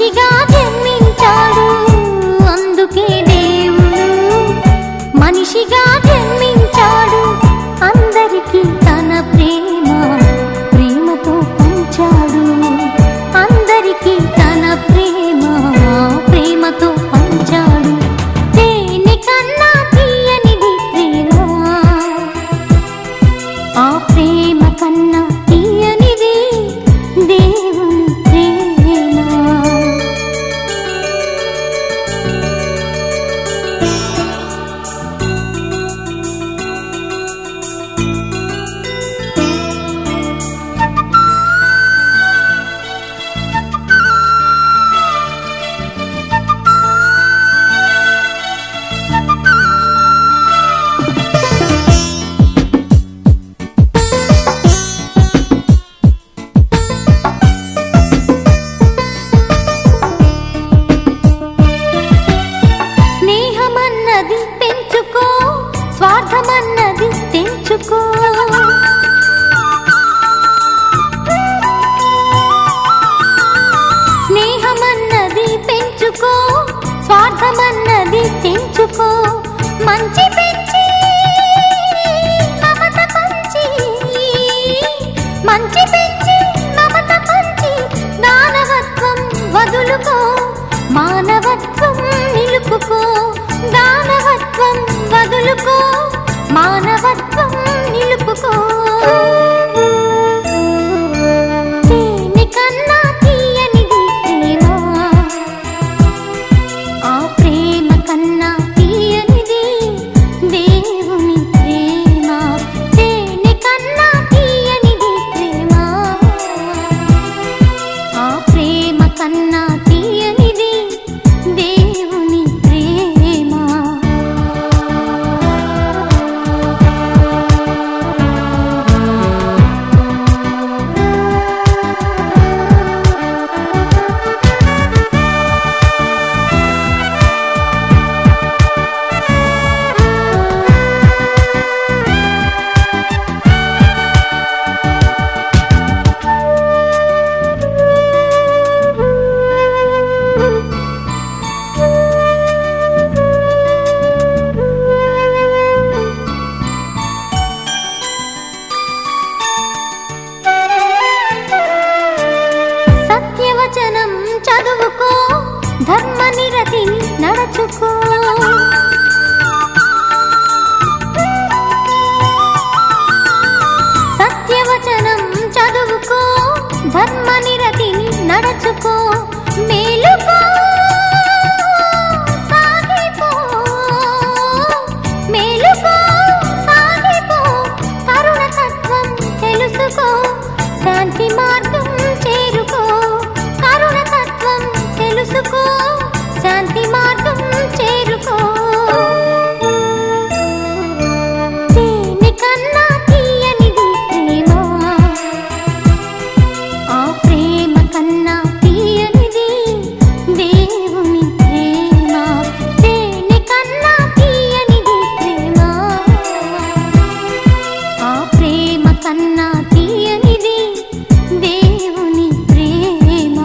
మనిషిగా జన్మించాడు అందుకే దేవుడు మనిషిగా జన్మించాడు అందరికీ తన ప్రేమతో పంచాడు అందరికీ తన ప్రేమతో పంచాడు దేని కన్నా తీయనిది ప్రేమ ఆ ప్రేమ కన్నా తీయనిది దేవుని ప్రేమ స్నేహమన్నది పెంచుకో స్వార్థమన్నది తెంచుకో స్నేహమన్నది పెంచుకో స్వార్థమన్నది తెంచుకో మంచి పెంచి మమత పంచి మంచి పెంచి మమత పంచి దానవత్వం వదులుకో మానవత్వం నిలుపుకో దానవత్వం వదులుకో మానవత్వం నిలుపుకో దేని కన్నా తీయనిది ప్రేమ ఆ ప్రేమ కన్నా తీయనిది దేవుని ప్రేమ దేని కన్నా తీయనిది ప్రేమ ఆ ప్రేమ కన్నా తీయనిది దేవుని ప్రేమ సత్యవచనం చదువుకో ధర్మనిరతిని నడచుకో సత్యవచనం చదువుకో ధర్మనిరతిని నడచుకో మేలుకో సాగిపో మేలుకో సాగిపో కరుణతత్వం తెలుసుకో శాంతి మార్గం చేరుకో కరుణతత్వం తెలుసుకో శాంతి మార్గం చేరుకో దేని కన్నా తీయనిది ప్రేమ ఆ ప్రేమ కన్నా తీయనిది దేవుని ప్రేమ దేని కన్నా తీయనిది ప్రేమ ఆ ప్రేమ కన్నా తీయనిది దేవుని ప్రేమ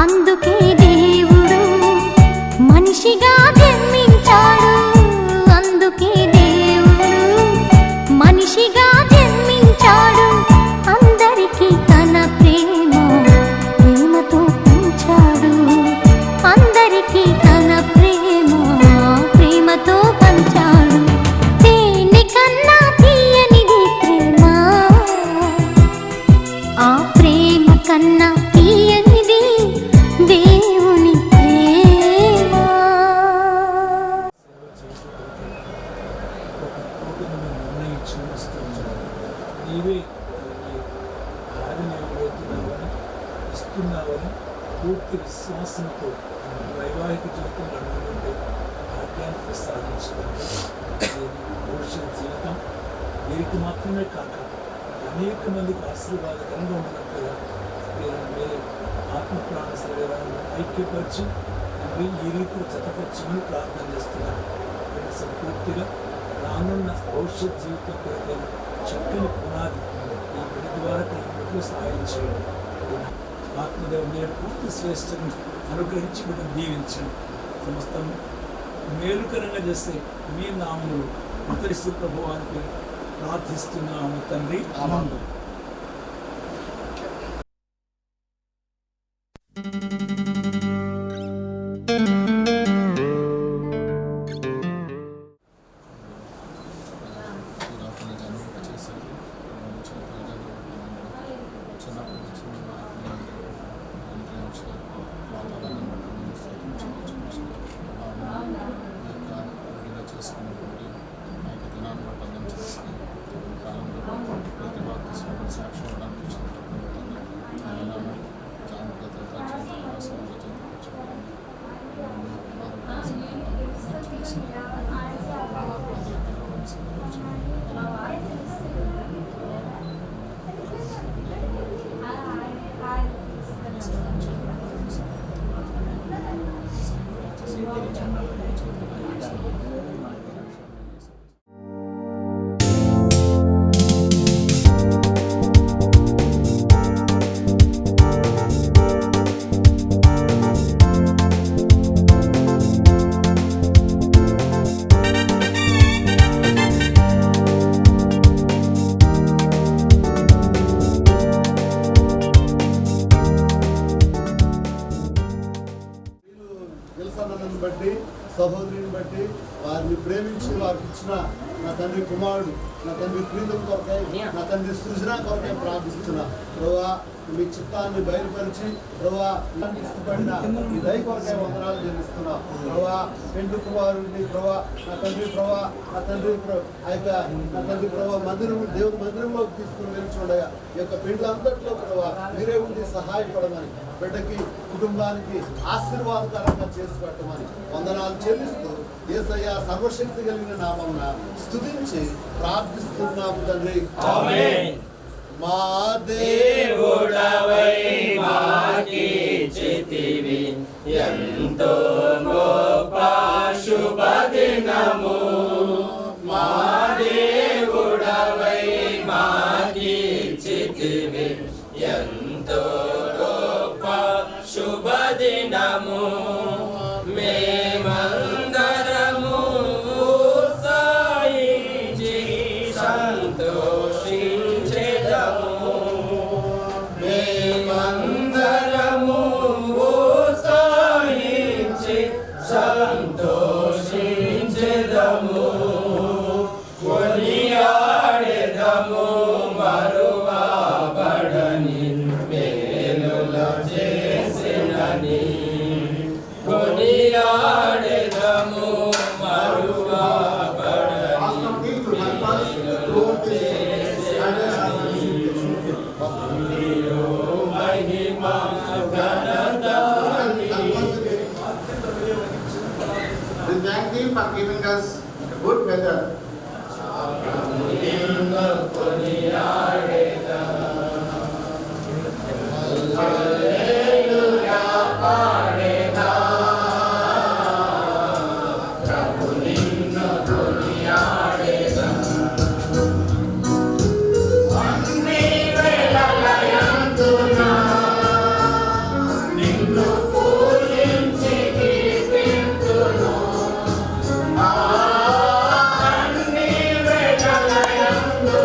అందుకే దేవుడు మనిషిగా జన్మించాడు అందుకే దేవుడు మనిషిగా జన్మించాడు అందరికీ తన ప్రేమతో పంచాడు అందరికీ తన ప్రేమతో పంచాడు దేని కన్నా తీయనిది ప్రేమ ఆ ప్రేమ కన్నా తీయనిది దేవుని ప్రేమ నీవే ఆదిని ఇస్తున్నావని పూర్తి విశ్వాసంతో వైవాహిక జీవితం నడుపుకుంటే భాగ్యాన్ని ప్రసాదించడానికి భవిష్యత్ జీవితం వీరికి మాత్రమే కాక అనేక మందికి ఆశీర్వాదకరంగా ఉన్నట్లుగా మీరు ఆత్మ ప్రాణ శరీరాలను ఐక్యపరిచి ఈ రీతిలో జతపరచమని ప్రార్థన చేస్తున్నాను సంపూర్తిగా రానున్న భవిష్యత్ జీవితం కొరకైన చక్కని పునాది ఈ విడి ద్వారా కలిగినట్లు సహాయం చేయండి ఆత్మదేవుని పూర్తి శ్రేష్టను అనుగ్రహించి బిడ్డను దీవించండి. సమస్తం మేలుకరంగా చేస్తే మీ నామములు ఉత్తరిస్తూ ప్రభువానికి ప్రార్థిస్తున్నాము తండ్రి. బట్టి సహోదరుని బట్టి వారిని ప్రేమించి వారికి ఇచ్చిన నా తండ్రి కుమారుడు, నా తండ్రి ప్రీతం కొరకై, నా తండ్రి సృజన కొరకై ప్రార్థిస్తున్నా. ప్రభువా మీ చిత్తాన్ని బయలుపరిచి ప్రభువా ఇష్టపడిన ఈ దయ కొరకై వందనాలు చెల్లిస్తున్నా. ప్రభువా పెండు కుమారుడిని ప్రభువా నా తండ్రి ప్రభువా నా తండ్రి ఆ యొక్క నా తండ్రి ప్రభువా దేవుని మందిరంలోకి తీసుకుని వెళ్ళి ఈ యొక్క పెండ్లు అంతట్లో ప్రభువా మీరే ఉండి సహాయపడమని, బిడ్డకి కుటుంబానికి ఆశీర్వాదకరంగా చేసి పెట్టమని వందనాలు చెల్లిస్తూ యేసయ్య సర్వశక్తి కలిగిన నామమున స్తుతించి ప్రార్థిస్తున్నాము తండ్రి. ఆమేన్. మా దేవుడవై మాకిచ్చితివి ఎంతో గొప్ప శుభదినము. మా దేవుడవై మాకిచ్చితివి ఎంతో గొప్ప శుభదినము. మేమందరము ఉత్సాహించి సంతోషించెదము. మేమందరము ఉత్సాహించి సంతోషించెదము. కొనియాడెదము మరువబడని మేలుల చేసినని. కొనియాడెదము మరువబడని మేలుల చేసినని. మహిమ ఘనత We thank Thee for giving us good weather. నిన్ను పూజించి కీర్తింతును. అన్ని వేళలయందు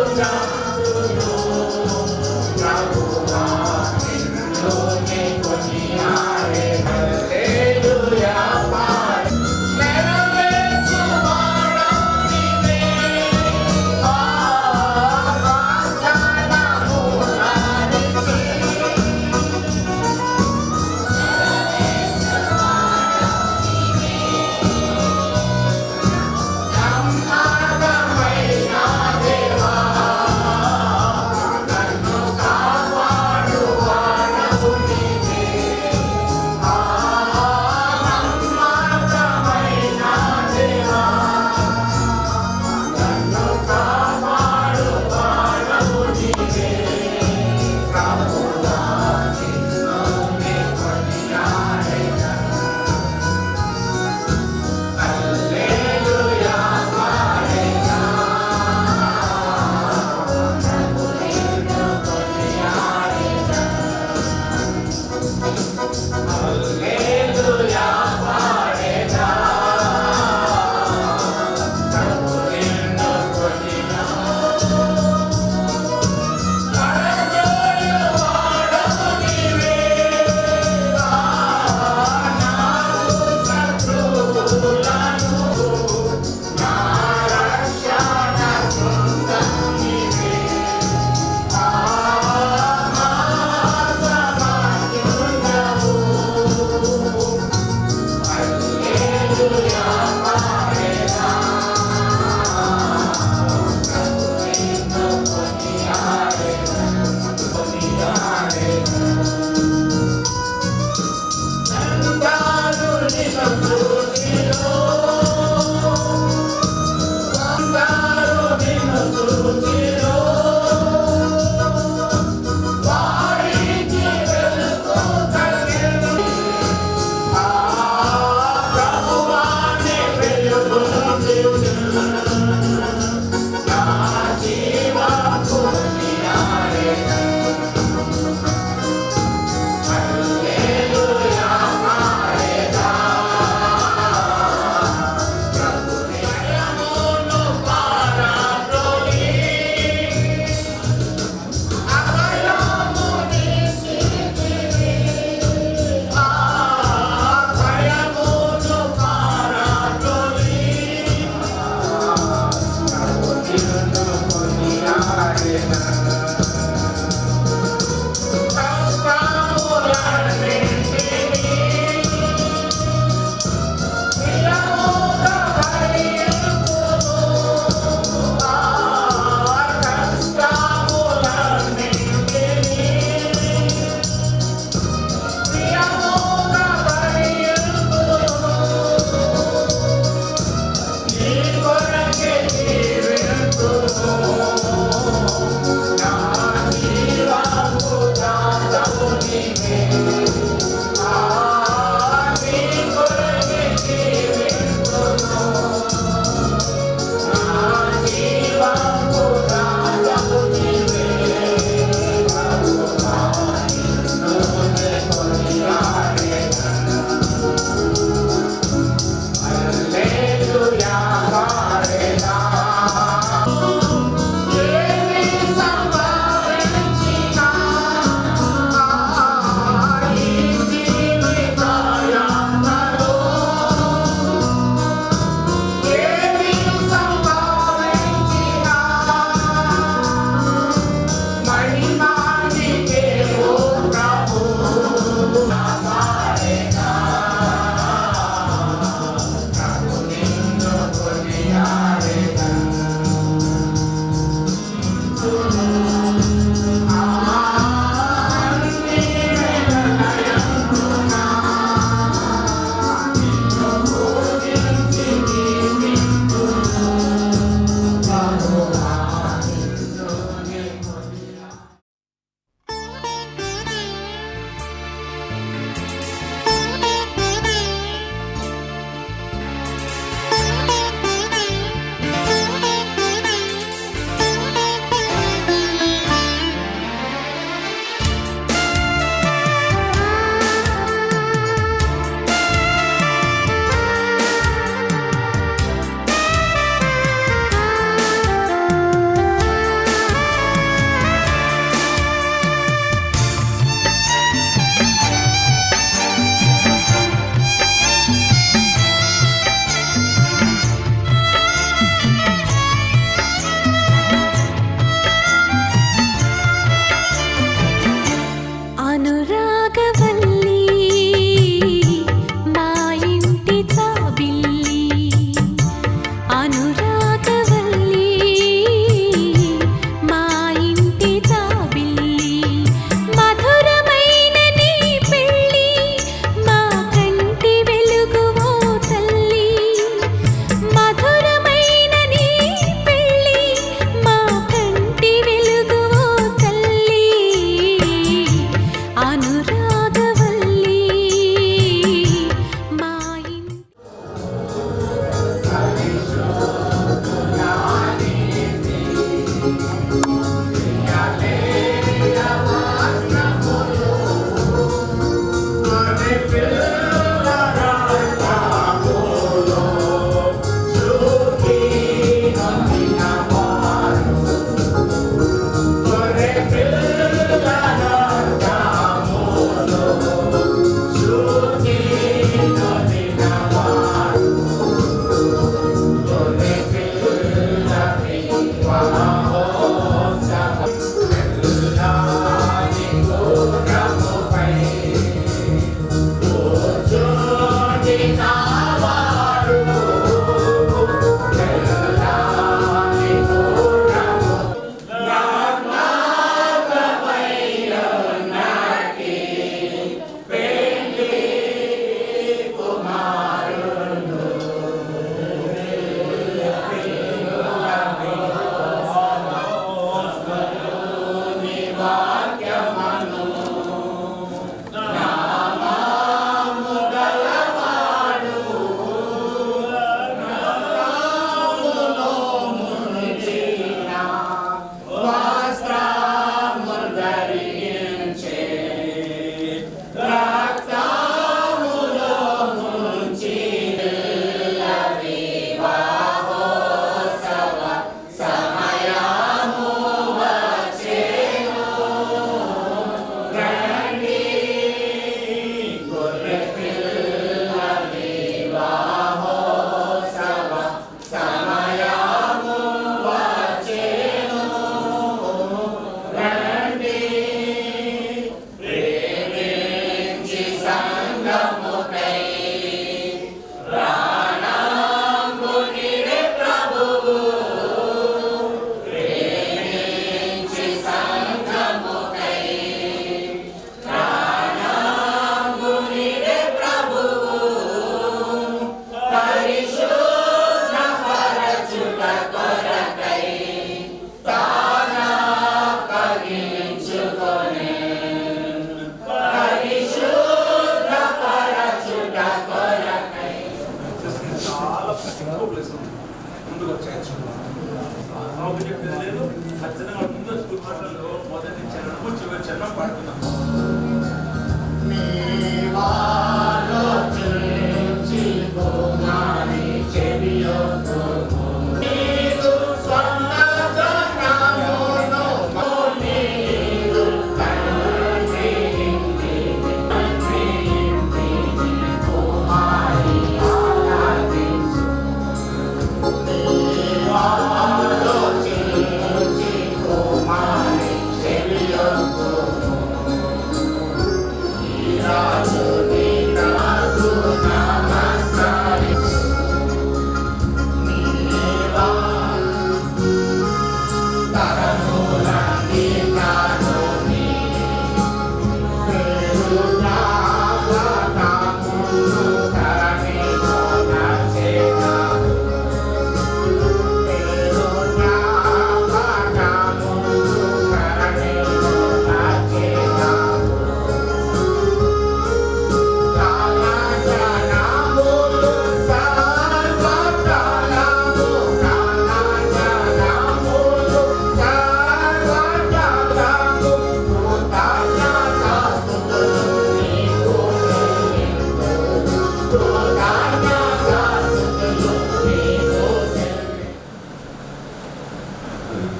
చెప్పేది లేదు. ఖచ్చితంగా ముందు స్కూల్ పాటల్లో మొదటి చరణము చివరి చరణం పాడుతున్నాం.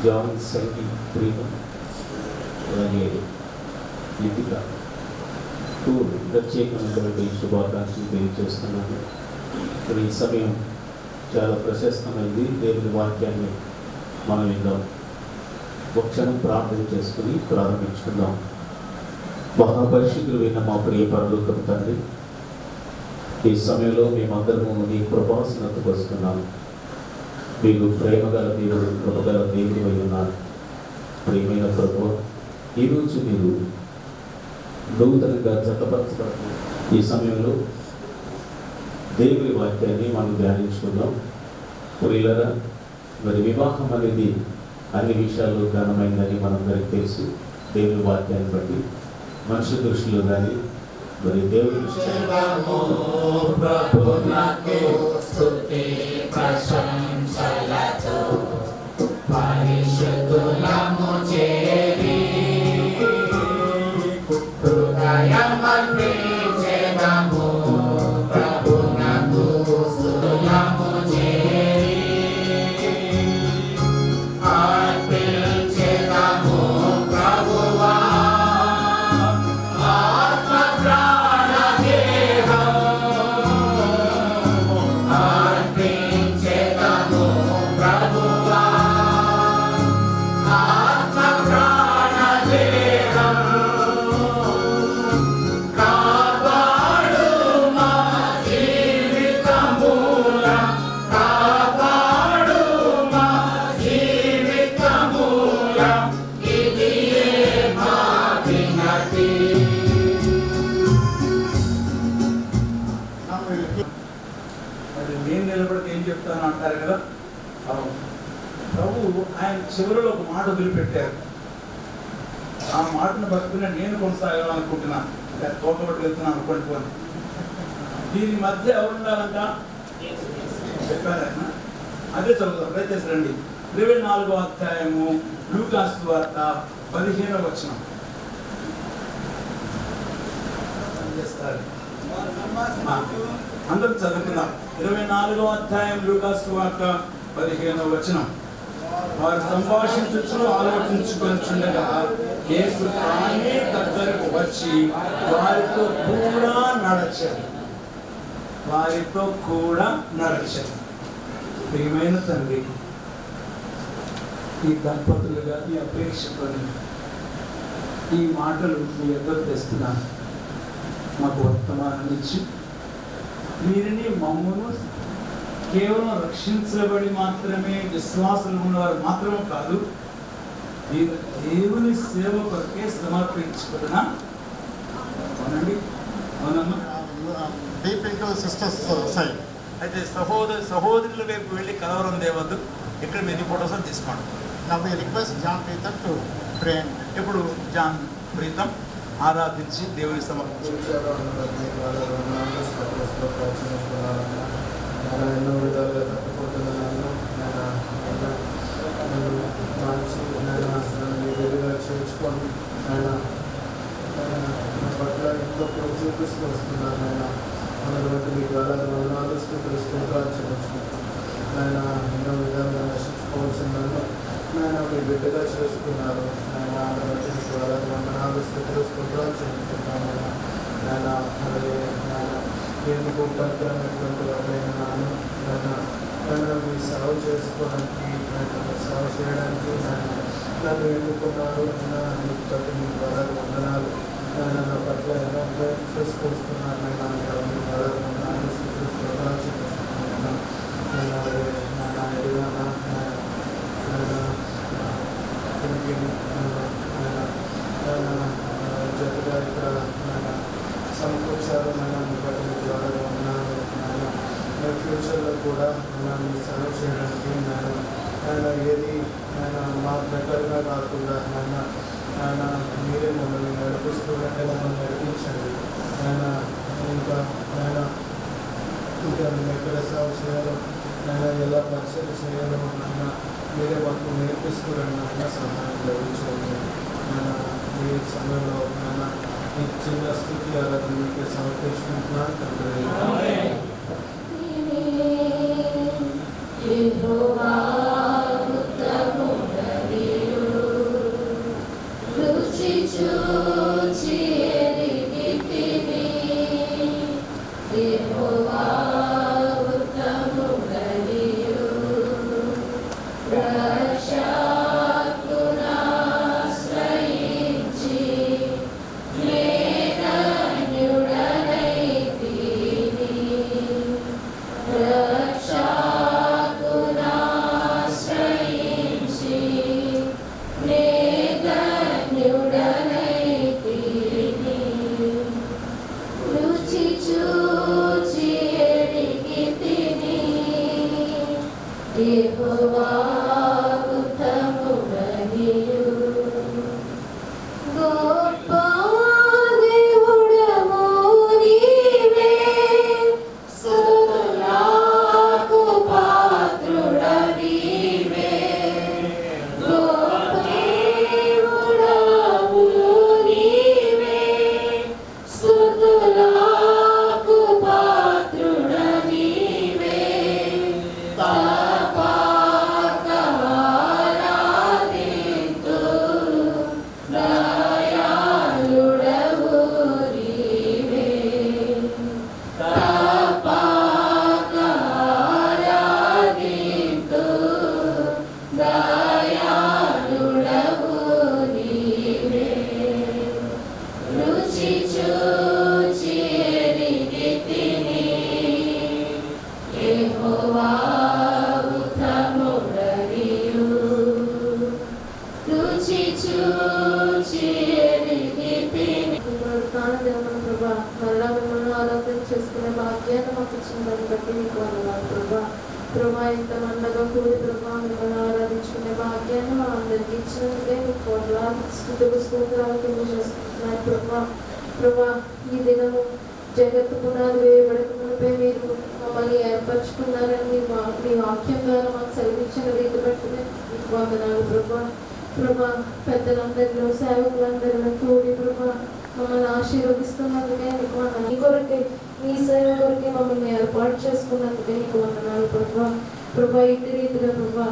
జాన్ సంగీ ప్రీతం అలాగే లిపిక ప్రత్యేకమైనటువంటి శుభాకాంక్షలు తెలియజేస్తున్నాను. మరి ఈ సమయం చాలా ప్రశస్తమైంది. దేవుని వాక్యాన్ని మనం విందాం. ఒక క్షణం ప్రార్థన చేసుకుని ప్రారంభించుకుందాం. మహాపరిశుద్ధులు విన్న మా ప్రియ పరలోకపు తండ్రి, ఈ సమయంలో మేమందరము నీ కృపాసనతకు వస్తున్నాము. మీరు ప్రేమగల దేవుడు, కృపగల దేవుడు అయి ఉన్నారు. ప్రియమైన ప్రభువా, ఈరోజు మీరు నూతనంగా జతపరచబడుతున్న ఈ సమయంలో దేవుని వాక్యాన్ని మనం ధ్యానించుకుందాం. ప్రియులరా, మరి వివాహం అనేది అన్ని విషయాల్లో ఘనమైందని మనందరికీ తెలుసు. దేవుని వాక్యాన్ని బట్టి మనుషుల దృష్టిలో కానీ మరి దేవుని నేను నిలబడితే ఏం చెప్తాను అంటారు కదా. ప్రభు ఆయన చివరిలో ఒక మాట వదిలిపెట్టారు. ఆ మాటను బతుకునే నేను కొనసాగాలనుకుంటున్నాను. తోటబట్టి వెళ్తున్నాను అనుకోండి. దీని మధ్య ఎవరు ఉండాలంట చెప్పారు ఆయన. అదే చదువుతాం. దయచేసి రండి. 24వ అధ్యాయము లూకా సువార్త 15వ వచనం. అందరూ చదువుకుందాం. 24వ అధ్యాయం లూకా సువార్త 15వ వచనం. వారు సంభాషించుచు ఆలోచించుకొనిచుండగా యేసు తానే దగ్గరకు వచ్చి వారితో కూడా నడచారు. ప్రియమైన తండ్రి, ఈ దంపతులుగా ఈ అపేక్షతో ఈ మాటలు మీ ఎదురు తెస్తున్నాను. మాకు వర్తమానం ఇచ్చి వీరిని మమ్మను కేవలం రక్షించబడి మాత్రమే విశ్వాసులు ఉన్నవారు మాత్రమే కాదు, దేవుని సేవ కొరకే సమర్పించుకున్న అవునండి. అవునమ్మా. డీప్ ఇంటూ సిస్టర్స్ సైడ్ అయితే సహోదరుల వైపు వెళ్ళి కలవరం దేవద్దు. ఇక్కడ మీ ఫోటోస్ తీసుకోండి. నా మీ request Jaan Pritam to pray. ఇప్పుడు జాన్ ప్రీతం ఆరాధించి దేవుని సమర్పించి ఎన్నో విధాలుగా తప్పిపోతున్నాను. తప్పులు చూపిస్తూ వస్తున్నారు నాయన. మన బట్టి మీకు వందనాలు స్తోత్రాలు చెల్లించుకుంటున్నాను నాయన. ఎన్నో విధాలుగా నశించుకోవాల్సిన నన్ను నాయన మీ బిడ్డగా చేసుకున్నారు నాయన. బట్టి మీకు వందనాలు స్తోత్రాలు చెల్లించుకుంటున్నాను నాయన. అలాగే నాయన ఎందుకు పవిత్రమైనటువంటి వారైన నాన్న నాయన మీ సేవ చేసుకోవడానికి సేవ చేయడానికి నన్ను ఎన్నుకున్నారు మీకు బట్టి మీ ద్వారా వందనాలు నాయన. నా పట్ల ఎలా చేసుకొస్తున్నారు నాయన. మీ ద్వారా వందనాలు స్తోత్రాలు చెల్లించుకుంటున్నాను నాయన. అలాగే నాయన ఏదైనా జతగా ఇక్కడ సమకూర్చారు నాయన. మీ బట్టి మీ ద్వారా వందనాలు నాయన. ఫ్యూచర్లో కూడా మీ సేవ చేయడానికి నాయన ఏది మాకు బెటర్గా కాకుండా నాయన మీరే మమ్మల్ని నడిపిస్తున్నట్టే మమ్మల్ని నడిపించండి నాయన. ఇంకా మేము ఎక్కడ సేవ చేయాలో ఎలా పరిచయం చేయాలో మీరే మాకు నేర్పిస్తున్నారని సహాయం లభించండి ఈ సమయంలో ఈ చిన్న స్థితి ఆరాధన మీకు సమర్పించుకుంటున్నాను తండ్రి. చేసుకునే భాగ్యాన్ని మాకు ఇచ్చిన దాన్ని బట్టి మీకు వందనాలు ప్రభా. ప్రభా ఇంత మండగా కూడి ప్రభా మిమ్మల్ని ఆరాధించుకునే భాగ్యాన్ని మా అందరికీ ఇచ్చినందుకే మీకు కోట్లాది స్తుతులు తెలియజేస్తున్నాయి ప్రభా. ప్రభా ఈ దినము జగత్తు పునాది వేయబడక మునిపే మీరు మమ్మల్ని ఏర్పరచుకున్నారని మీ వాక్యం ద్వారా మాకు సెలవిచ్చిన రీతి బట్టి మీకు వందనాలు ప్రభా. ప్రభా పెద్దలందరిలో సేవకులందరిలో కూడి ప్రభా మమ్మల్ని ఆశీర్వదిస్తున్నందుకే మీకు వందనాలు. మీ కొరకే మీ సేవ కొరకే మమ్మల్ని ఏర్పాటు చేసుకున్నందుకే మీకు వందనాలు ప్రభా. ప్రభా ఇటు రీతిగా ప్రభా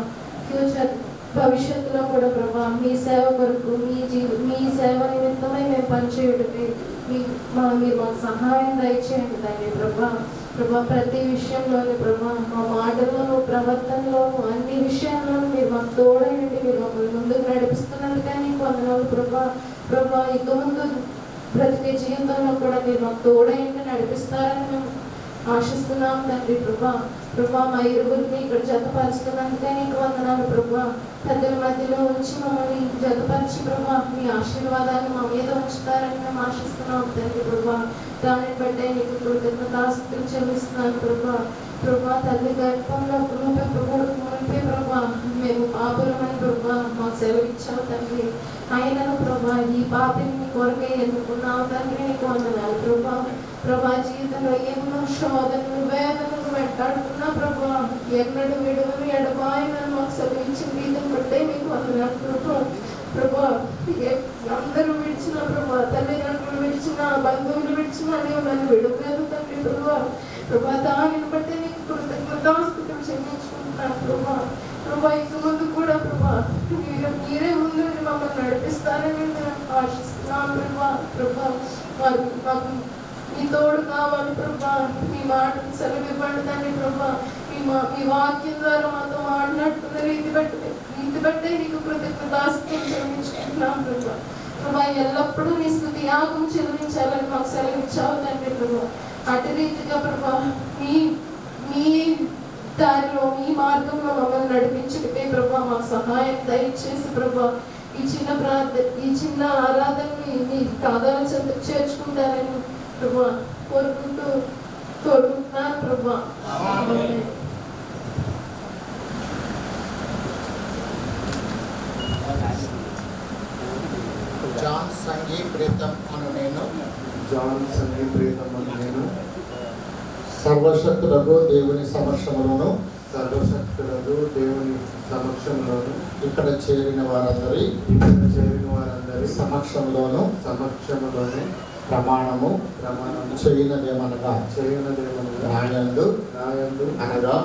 ఫ్యూచర్ భవిష్యత్తులో కూడా ప్రభా మీ సేవ కొరకు మీ సేవ నిమిత్తమై మేము పనిచేయుడికి మీరు మాకు సహాయం దయచేయండి తండ్రి ప్రభా. ప్రభా ప్రతి విషయంలోని ప్రభా మా మాటల్లోనూ ప్రవర్తనలోనూ అన్ని విషయాల్లోనూ మీరు మాకు తోడైనండి. మీరు మమ్మల్ని ముందుకు నడిపిస్తున్నందుకే నీకు వందనాలు ప్రభా. ప్రభా ఇక ముందు బ్రతికే జీవితంలో కూడా మీరు మాకు తోడైండి నడిపిస్తారని మేము ఆశిస్తున్నాం తండ్రి ప్రభా. ప్రభా మా ఇరుగురిని ఇక్కడ జతపరుస్తున్నందుకే నీకు వందనాలు ప్రభా. పెద్దల మధ్యలో ఉంచి మమ్మల్ని జతపరిచి ప్రభా మీ ఆశీర్వాదాన్ని మా మీద ఉంచుతారని మేము ఆశిస్తున్నాం తండ్రి ప్రభా. దానిని బట్టే నీకు కృతజ్ఞతాస్తుతులు చెల్లిస్తున్నాను ప్రభా. ప్రభా తల్లి గర్భంలో మునిపే ప్రభా మేము పాపులమని ప్రభా మాకు సెలవిచ్చావు తండ్రి. అయినను ప్రభా ఈ పాపిని నీ కొరకే ఎన్నుకున్నావు తండ్రి నీకు వందనాలు ప్రభా. ప్రభా జీవితంలో ఎన్నో శోధనలు వేదనలు వెంటాడుతున్నా ప్రభా ఎన్నడు విడువను ఎడబాయనని మాకు సెలవించిన రీతిని బట్టే మీకు వందనాలు ప్రభా. ప్రభా అందరూ విడిచిన ప్రభా, తల్లిదండ్రులు విడిచిన, బంధువులు విడిచిన నీవు నన్ను విడవలేదు తండ్రి ప్రభా. దానిని బట్టి నీకు కృతజ్ఞతాస్తుతులు చెల్లించుకుంటున్నాను ప్రభా. ఇంక ముందు కూడా ప్రభా మీరే ముందు మమ్మల్ని నడిపిస్తారని నేను ఆశిస్తున్నాను ప్రభా. మాకు మీ తోడు కావాలి ప్రభా. మీ మాటను సెలవివ్వండి తండ్రి ప్రభా. మీ వాక్యం ద్వారా మాతో మాట్లాడుతున్న రీతి బట్టే నీకు కృతజ్ఞతాస్తుతులు చెల్లించుకుంటున్నాను ప్రభా. ఎల్లప్పుడూ నీ స్తుతి యాగం చెల్లించాలని మాకు సెలవిచ్చావు తండ్రి ప్రభా. అటు రీతిగా ప్రభా మీ దారిలో, మీ మార్గంలో మమ్మల్ని నడిపించుటే ప్రభా మాకు సహాయం దయచేసి ప్రభా ఈ చిన్న ఆరాధనని మీ పాదాల చెంతకు చేర్చుకుంటారని ప్రభా కోరుకుంటున్నాను ప్రభా. జాన్ సంగీ ప్రీతం అను నేను సర్వశక్తులకు దేవుని సమక్షంలోను ఇక్కడ చేరిన వారందరి సమక్షంలోను ప్రమాణము చేయనదేమనగా నాయందు అనగా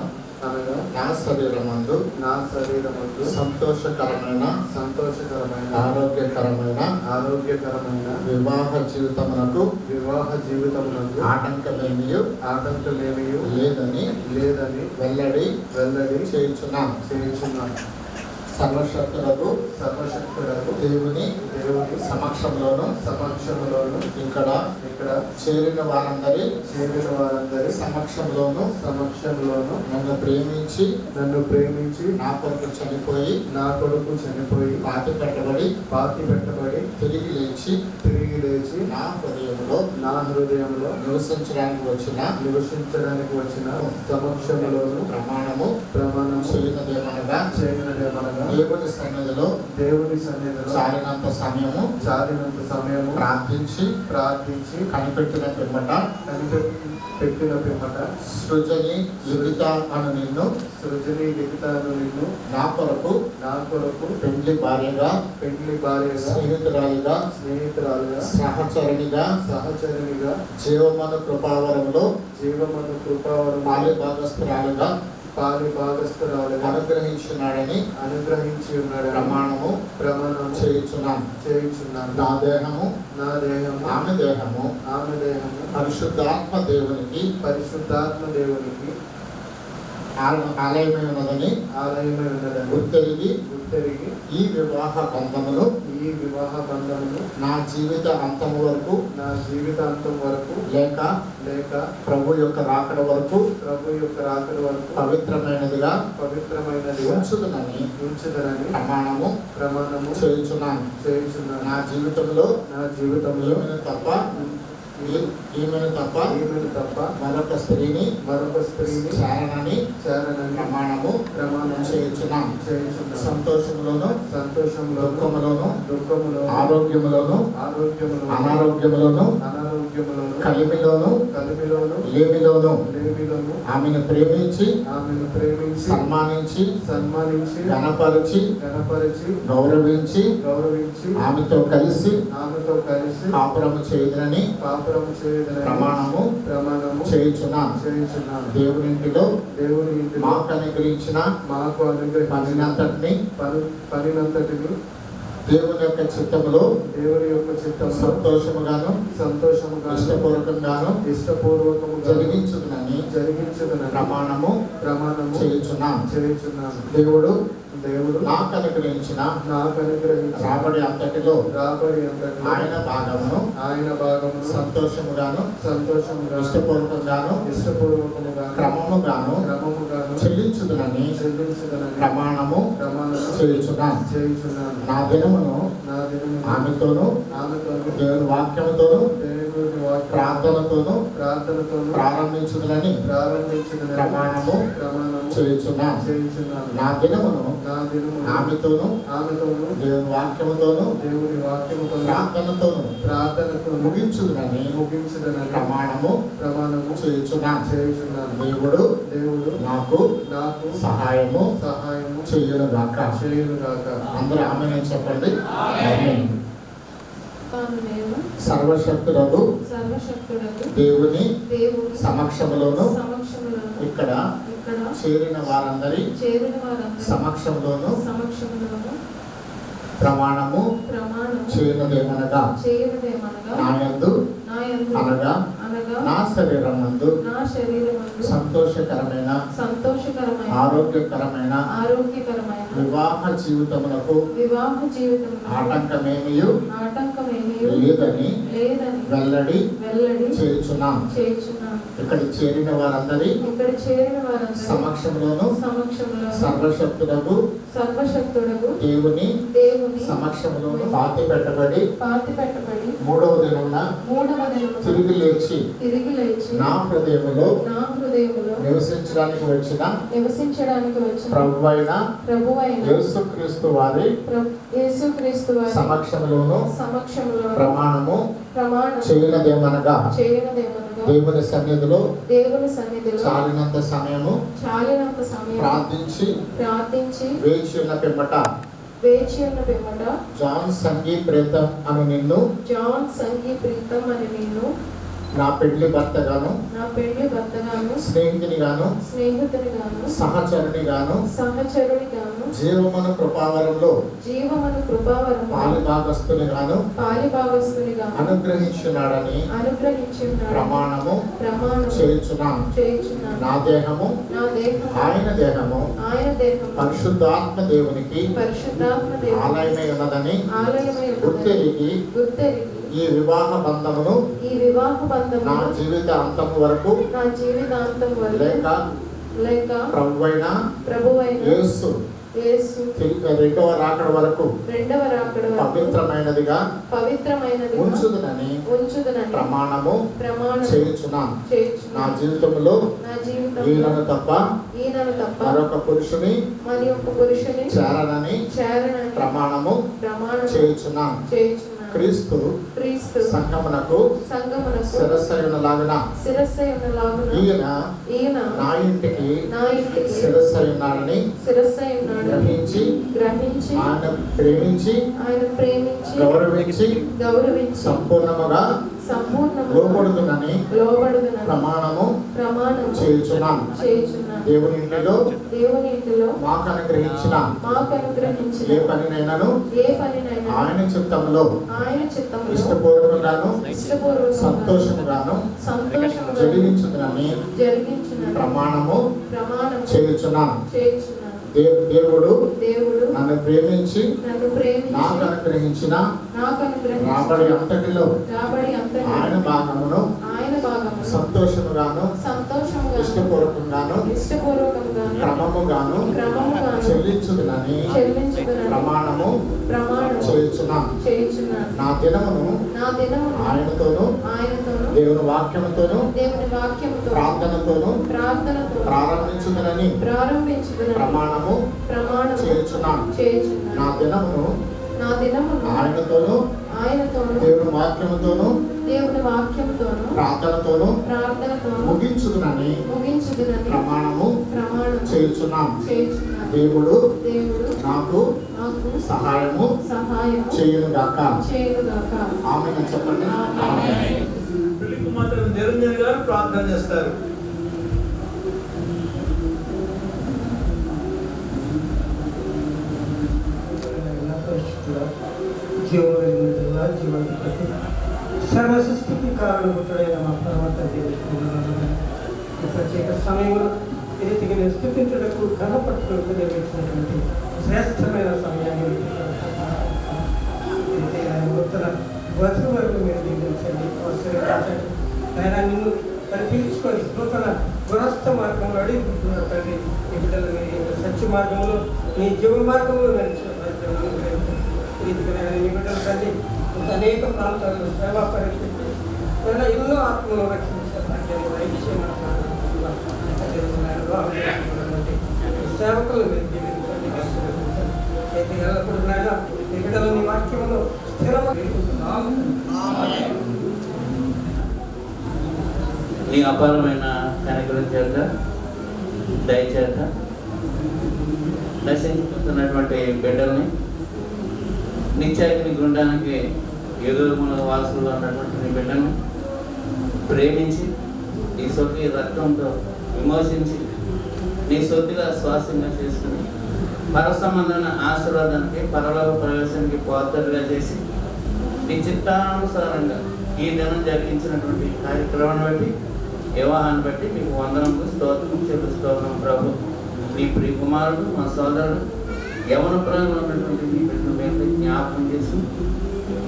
నా శరీరమందు సంతోషకరమైన ఆరోగ్యకరమైన వివాహ జీవితమునకు ఆటంకమేమియు లేదని వెల్లడి చేయుచున్నాను. సర్వశక్తులకు దేవుని సమక్షంలోను ఇక్కడ చేరిన వారందరి సమక్షంలోను నన్ను ప్రేమించి నా కొడుకు చనిపోయి పాతి పెట్టబడి తిరిగి లేచి నా హృదయంలో నివసించడానికి వచ్చిన సమక్షంలోను ప్రమాణము చేయనదేమనగా దేవుని సన్నిధిలో చాలినంత సమయము ప్రార్థించి కనిపెట్టిన పిమ్మట సృజని లిఖిత అను నిన్ను నా కొరకు పెండ్లి భార్యగా స్నేహితురాలిగా సహచరునిగా జీవమను కృపావరంలో పాలిభాగస్తురాలుగా అనుగ్రహించి ఉన్నాడని ప్రమాణం చేయుచున్నాను. నా దేహము ఆమె దేహము పరిశుద్ధాత్మ దేవునికి ఆలయమై ఉన్నదని గుర్తెరిగి ఈ వివాహ బంధమును నా జీవిత అంతం వరకు లేక ప్రభు యొక్క రాకడ వరకు పవిత్రమైనదిగా ఉంచుదనని ప్రమాణము చేయుచున్నాను. నా జీవితంలో ఈమెను తప్ప మరొక స్త్రీని చేరనని ప్రమాణము చేయుచున్నాను. సంతోషములోను దుఃఖములోను ఆరోగ్యములోను అనారోగ్యములోను కలిమిలోను లేమిలోను ఆమెను ప్రేమించి సన్మానించి గణపరిచి గౌరవించి ఆమెతో కలిసి కాపురము చేయుదునని ప్రమాణము చేయుచున్నాను. దేవుని ఇంటిలో మాకు అనుగ్రహించిన పనినంతటిని దేవుని యొక్క చిత్తములో సంతోషముగాను ఇష్టపూర్వకముగా జరిగించునని ప్రమాణము చేయుచున్నాను. దేవుడు నాకు అనుగ్రహించిన రాబడి అంతటిలో ఆయన భాగమును సంతోషముగాను ఇష్టపూర్వకంగాను క్రమముగాను చెల్లించుదునని ప్రమాణము చేయుచున్నాను. నా దినమును ఆమెతోను దేవుని వాక్యముతోను ప్రార్థనతోను ప్రార్థనతోను ప్రారంభించుదని ప్రమాణము చేయుచున్నాను. నా దినమును ఆమెతోను దేవుని వాక్యముతోను ప్రార్థనతోను ముగించుదని ప్రమాణము చేయుచున్నాను. దేవుడు నాకు సహాయము చేయునుగాక. అందరూ ఆమేన్ చెప్పండి. ఆమేన్. సర్వశక్తుడగు దేవుని సమక్షములోను ఇక్కడ చేరిన వారందరి సమక్షంలోను ప్రమాణము చేయనదేమనగా నా యందు అనగా నా శరీరమందు సంతోషకరమైన ఆరోగ్యకరమైన వివాహ జీవితమునకు ఆటంకమేమీ లేదని వెల్లడి చేయుచున్నాం. ఇక్కడ చేరిన వారందరి సమక్షంలోను సర్వశక్తుడగు దేవుని సమక్షంలోను పాతి పెట్టబడి మూడవ దినమున తిరిగి లేచి నా హృదయములో నివసించడానికి వచ్చిన ప్రభువైన యేసుక్రీస్తు వారి సమక్షంలోను ప్రమాణము చేయనదేమనగా దేవుని సన్నిధిలో చాలినంత సమయము ప్రార్థించి వేచి ఉన్న పిమ్మట జాన్ సంగీ ప్రీతం అని నిన్ను నా పెళ్లి భర్తగాను స్నేహితుని గాను సహచరుని గాను జీవమను కృపావరంలో పాలిభాగస్తుని గాను అనుగ్రహించున్నాడని ప్రమాణము చేయుచున్నాం. నా దేహము ఆయన దేహము పరిశుద్ధాత్మ దేవునికి ఆలయమై ఉన్నదని గుర్తెరిగి ఈ వివాహ బంధమును నా జీవిత అంతం వరకు లేక ప్రభువైన యేసు రెండవ రాకడ వరకు పవిత్రమైనదిగా ఉంచుదునని ప్రమాణము చేయుచున్నాం. నా జీవితంలో ఈయనను తప్ప మరొక పురుషుని చేరనని ప్రమాణము చేయుచున్నాం. క్రీస్తు సంఘమునకు శిరస్సయునలాగున ఈయన నా ఇంటికి శిరస్సయున్నాడని గ్రహించి ఆయన ప్రేమించి గౌరవించి సంపూర్ణముగా లోబడుదునని ప్రమాణము చేయుచున్నాం. దేవుని ఇంటిలో మాకు అనుగ్రహించిన ఏ పనినైనాను ఆయన చిత్తంలో ఇష్టపూర్వకంగాను సంతోషముగాను జరిగించుదని ప్రమాణము చేయుచున్నాం. దేవుడు నన్ను ప్రేమించి నాకు అనుగ్రహించిన రాబడి అంతటిలో ఆయన భాగమును సంతోషముగాను ఇష్టపూర్వకంగాను క్రమముగాను చెల్లించుదని ప్రమాణము చేయుచున్నాం. నా దినమును ఆయనతోను దేవుని వాక్యముతోను ప్రార్థనతోను ప్రారంభించుదని ప్రమాణము చేయుచున్నాం. నా దినమును ఆయనతోను దేవుని వాక్యముతోను ప్రార్థనతోను ముగించుదునని ప్రమాణము చేయుచున్నాం. దేవుడు నాకు సహాయము చేయునుగాక. ఆమేన్ చెప్పండి. పెళ్లి కుమార్తె నిరంజన్ గారు ప్రార్థన చేస్తారు. జీవాధిపతి సర్వసృష్టికి కారణభూతుడైన మా పరమాత్మ దేవుడు ప్రత్యేక సమయంలో రీతికి నేను స్థుతించుటకు ఘనపట్టుకు నిర్వహించినటువంటి శ్రేష్టమైన సమయాన్ని నూతన వధు వరకు మీరు దీవించండి, ఆశీర్వదించండి. ఆయన నిన్ను పిలుచుకొని నూతన గురస్థ మార్గంలో అడిగిపోతున్నారు తండ్రి. ఈ బిడ్డలు మీరు సత్య మార్గంలో మీ జీవ మార్గంలో నడిచిన రీతిగా నీ బిడ్డలు తండ్రి అనేక ప్రాంతాల్లో సేవా పరిస్థితి అయినా ఎన్నో ఆత్మలు రక్షించారు. సేవకులు మీరు దీవించండి, ఆశీర్వదించండి. అయితే ఎల్లప్పుడూ నాయన ఈ బిడ్డలని వాక్యంలో నీ అపారమైన కనికరం చేత దయచేత నశించుతున్నటువంటి బిడ్డల్ని నిత్యాగ్ని గుండానికి ఎదురుముల వాసులు అన్నటువంటి నీ బిడ్డల్ని ప్రేమించి నీ సొంత రక్తంతో విమోచించి నీ సొత్తుగా శ్వాసంగా చేసుకుని పర సంబంధమైన ఆశీర్వాదానికి పరలోక ప్రవేశానికి పాత్రగా చేసి నీ చిత్తానుసారంగా ఈ దినం జరిగించినటువంటి కార్యక్రమాన్ని బట్టి వివాహాన్ని బట్టి మీకు వందనము స్తోత్రం చెల్లిస్తున్నాం ప్రభు. నీ ప్రియ కుమారుడు మా సోదరుడు యవన ప్రాంతంలో ఉన్నటువంటి నీ బిడ్డను మేము జ్ఞాపకం చేసి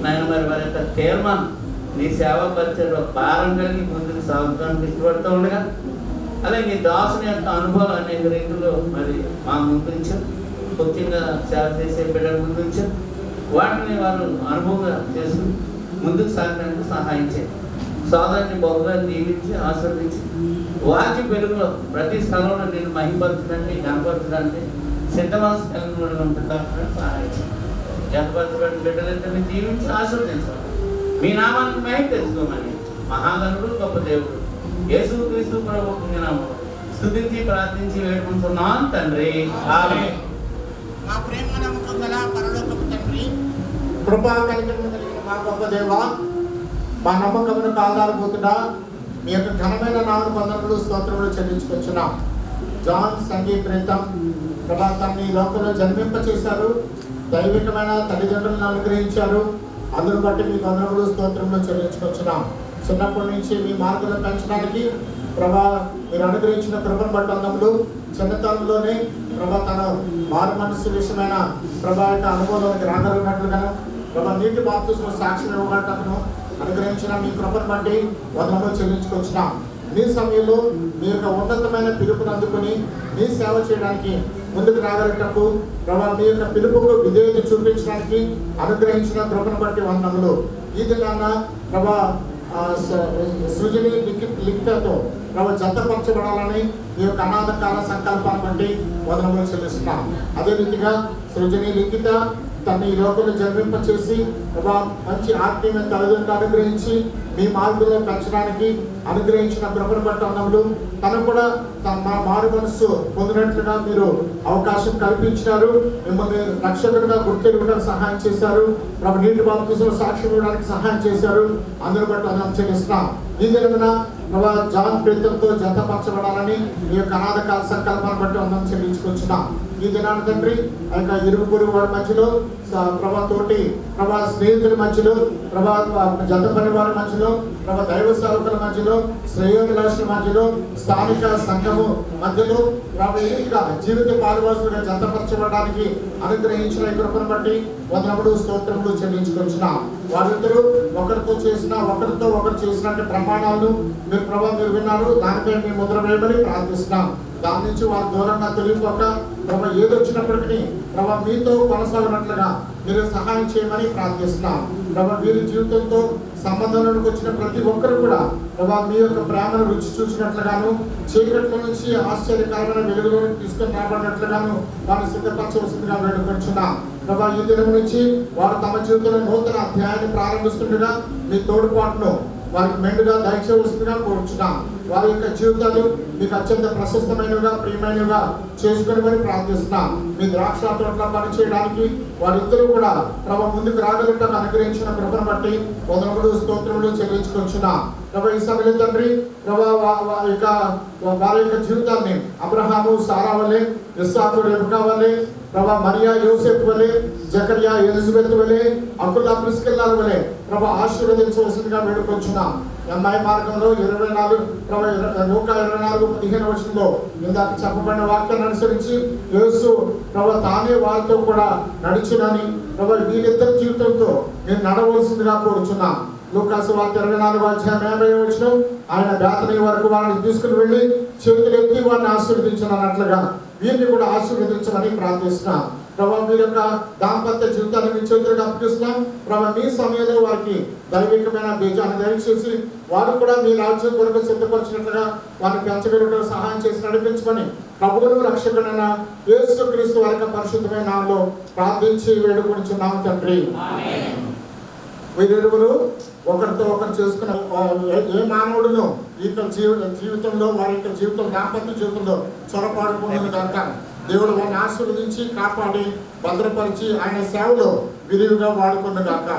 నాయన వారి యొక్క తీర్మానం నీ సేవా పరిచయంలో భారం కలిగి ముందుకు సాగుతానికి ఇష్టపడుతూ ఉండగా అలాగే నీ దాసుని యొక్క అనుభవాలు అనేక రీతిలో మరి మా ముందుంచాం, ముఖ్యంగా సేవ చేసే బిడ్డల ముందుంచాం. వాటిని వారు అనుభవంగా చేసుకుని ముందుకు సాగడానికి సహాయం చేయండి. సోదరుని బహుగా దీవించి ఆశీర్వదించి వాక్య వెలుగులో ప్రతి స్థలంలో నేను మహిమపరచడానికి గణపరచడానికి సిద్ధమనసు కలిగిన ఉంటుందని సహాయం చేయండి. జతపరచబడిన బిడ్డలందరినీ దీవించి ఆశీర్వదించాలి. మీ నామానికి మహిమ తెచ్చుకోమని మహాగణుడు గొప్ప దేవుడు యేసుక్రీస్తు ప్రభువుని నామములో స్తుతించి ప్రార్థించి వేడుకుంటున్నాను తండ్రి. ఆమేన్. మా ప్రేమ నమ్మకం గల పరలోకపు తండ్రి, కృపా కనికరము కలిగిన మా గొప్ప దేవ, మా నమ్మకమును ఆధారపోతున్నా మీ యొక్క ఘనమైన నామను వందనములు స్తోత్రములు చెల్లించుకొచ్చున్నాం. జాన్ సంగీత్ ప్రీతం ప్రభా తనని ఈ లోకంలో జన్మింపచేశారు, దైవికమైన తల్లిదండ్రులను అనుగ్రహించారు. అందును బట్టి మీ వందనములు స్తోత్రములు చెల్లించుకొచ్చున్నాం. చిన్నప్పటి నుంచి మీ మార్గంలో పెంచడానికి ప్రభా మీరు అనుగ్రహించిన కృపను బట్టి వందనములు. చిన్నతనంలోనే ప్రభా తన మారు మనసు విషయమైన ప్రభా యొక్క అనుభవంలోకి రాగలిగినట్లుగాను ప్రభా నీటి బాప్తిస్మం సాక్ష్యం ఇవ్వగలటను అనుగ్రహించిన మీ కృపను బట్టి వందనములు చెల్లించుకొచ్చినాం. మీ సమయంలో మీ యొక్క ఉన్నతమైన పిలుపును అందుకుని మీ సేవ చేయడానికి ముందుకు రాగలిగటకు ప్రభా మీ యొక్క పిలుపుకు విధేయత చూపించడానికి అనుగ్రహించిన కృపను బట్టి వందనములు. ఈ దినాన ప్రభా సృజని లిఖితతో ప్రభు జతపరచబడాలని ఈ యొక్క అనాథ కాల సంకల్పాన్ని బట్టి వందనములు చెల్లిస్తున్నాం. అదే రీతిగా సృజని లిఖిత తను ఈ లోకంలో జన్మింపచేసి ప్రభా మంచి ఆత్మీయ తల్లిదండ్రులు అనుగ్రహించి మీ మార్గంలో పెంచడానికి అనుగ్రహించిన కృపను బట్టి వందనములు. తను కూడా తన మారు మనస్సు పొందినట్లుగా మీరు అవకాశం కల్పించినారు. మిమ్మల్ని రక్షకుడిగా గుర్తెరుగుడానికి సహాయం చేశారు. ప్రభు నీటి బాప్తిస్మం సాక్ష్యం ఇవ్వడానికి సహాయం చేశారు. అందును బట్టి వందనం చెల్లిస్తున్నాం. ఈ దినమున ప్రభా జాన్ ప్రీతంతో జతపరచబడాలని మీ యొక్క అనాథ కాల సంకల్పాన్ని బట్టి వందనం చెల్లించుకొచ్చున్నాం. ఈ దినాన తండ్రి ఆ యొక్క ఇరుగు పొరుగు వారి మధ్యలో ప్రభా తోటి ప్రభా స్నేహితుల మధ్యలో ప్రభా జత పని వారి మధ్యలో ప్రభా దైవ సేవకుల మధ్యలో శ్రేయోభిలాషుల మధ్యలో స్థానిక సంఘము మధ్యలో ప్రభా ఇంకా జీవిత పాలువాసులుగా జతపరచబడడానికి అనుగ్రహించిన ఈ కృపను బట్టి వందనములు స్తోత్రములు చెల్లించుకొచ్చున్నాం. వారిద్దరూ ఒకరితో ఒకరు చేసినట్టు ప్రమాణాలను మీరు ప్రభా మీరు విన్నారు. దానిపై మేము ముద్ర వేయమని ప్రార్థిస్తున్నాం. దాని నుంచి వారు దూరంగా తొలిపోక ప్రభా ఏదొచ్చినప్పటికీ ప్రభా మీతో కొనసాగినట్లుగా మీరు సహాయం చేయమని ప్రార్థిస్తున్నాం. ప్రభా వీరి జీవితంతో సంబంధంలోకి వచ్చిన ప్రతి ఒక్కరు కూడా ప్రభా మీ యొక్క ప్రేమను రుచి చూసినట్లుగాను చీకట్ల నుంచి ఆశ్చర్యకరమైన వెలుగులోకి తీసుకొని రాబడినట్లుగాను వారిని సిద్ధపరచవలసిందిగా వేడుకొచ్చున్నాం. ప్రభా ఈ దినం నుంచి వారు తమ జీవితంలో నూతన అధ్యాయాన్ని ప్రారంభిస్తుండగా మీ తోడుపాటును వారికి మెండుగా దయచేయవలసిందిగా కోరుచున్నాం. వారి యొక్క జీవితాలు మీకు అత్యంత ప్రశస్తమైనవిగా ప్రియమైనవిగా చేసుకుని ప్రార్థిస్తున్నాం. మీ ద్రాక్ష తోటలో పనిచేయడానికి వారిద్దరూ కూడా ప్రభా ముందుకు రాగలిగటకు అనుగ్రహించిన కృపను బట్టి వందనములు స్తోత్రములు చెల్లించుకొచ్చున్నాం. ప్రభా ఈ సమయంలో తండ్రి ప్రభా వారి యొక్క జీవితాన్ని అబ్రహాము సారా వలె, ఇస్సాకు రెబెకా వలె, ప్రభా మరియా యోసేపు వలె, జకర్యా ఎలిజబెత్ వలె, అకుల్లా ప్రిస్కిల్లాల వలె ప్రభా ఆశీర్వదించవలసిందిగా వేడుకొచ్చున్నాం. అమ్మాయి మార్గంలో 24 ప్రభా 24:15 వచనంలో ఇందాక చెప్పబడిన వాక్యాన్ని అనుసరించి యేసు ప్రభా తానే వారితో కూడా నడిచినని ప్రభా వీరిద్దరి జీవితంతో నేను నడవలసిందిగా కోరుచున్నాం. లూకాసు వార్త 24:50 వచనం ఆయన బేతనీ వరకు వారిని తీసుకుని వెళ్ళి చేతులు ఎత్తి వారిని ఆశీర్వదించినట్లుగా వీరిని కూడా ఆశీర్వదించమని ప్రార్థిస్తున్నాం. ప్రభావ మీరు యొక్క దాంపత్య జీవితాన్ని మీ చేతులకు అప్పగిస్తున్నాం. ప్రభావ మీ సమయంలో వారికి దైవికమైన బీజాన్ని దయచేసి వారు కూడా మీ రాజ్యం కొరకు సిద్ధపరిచినట్లుగా వారిని పెంచగలుగుటకు సహాయం చేసి నడిపించమని ప్రభువును రక్షకుడైన యేసుక్రీస్తు వారి యొక్క పరిశుద్ధమైన నామములో ప్రార్థించి వేడుకొనుచున్నాము తండ్రి. వీరిరువురు ఒకరితో ఒకరు చేసుకున్న ఏ మానవుడును ఈ జీవితంలో వారి యొక్క జీవితం దాంపత్య జీవితంలో చొరపాడుకున్నది కనుక దేవుడు వారిని ఆశీర్వదించి కాపాడి భద్రపరిచి ఆయన సేవలో విరివిగా వాడుకున్న గాక.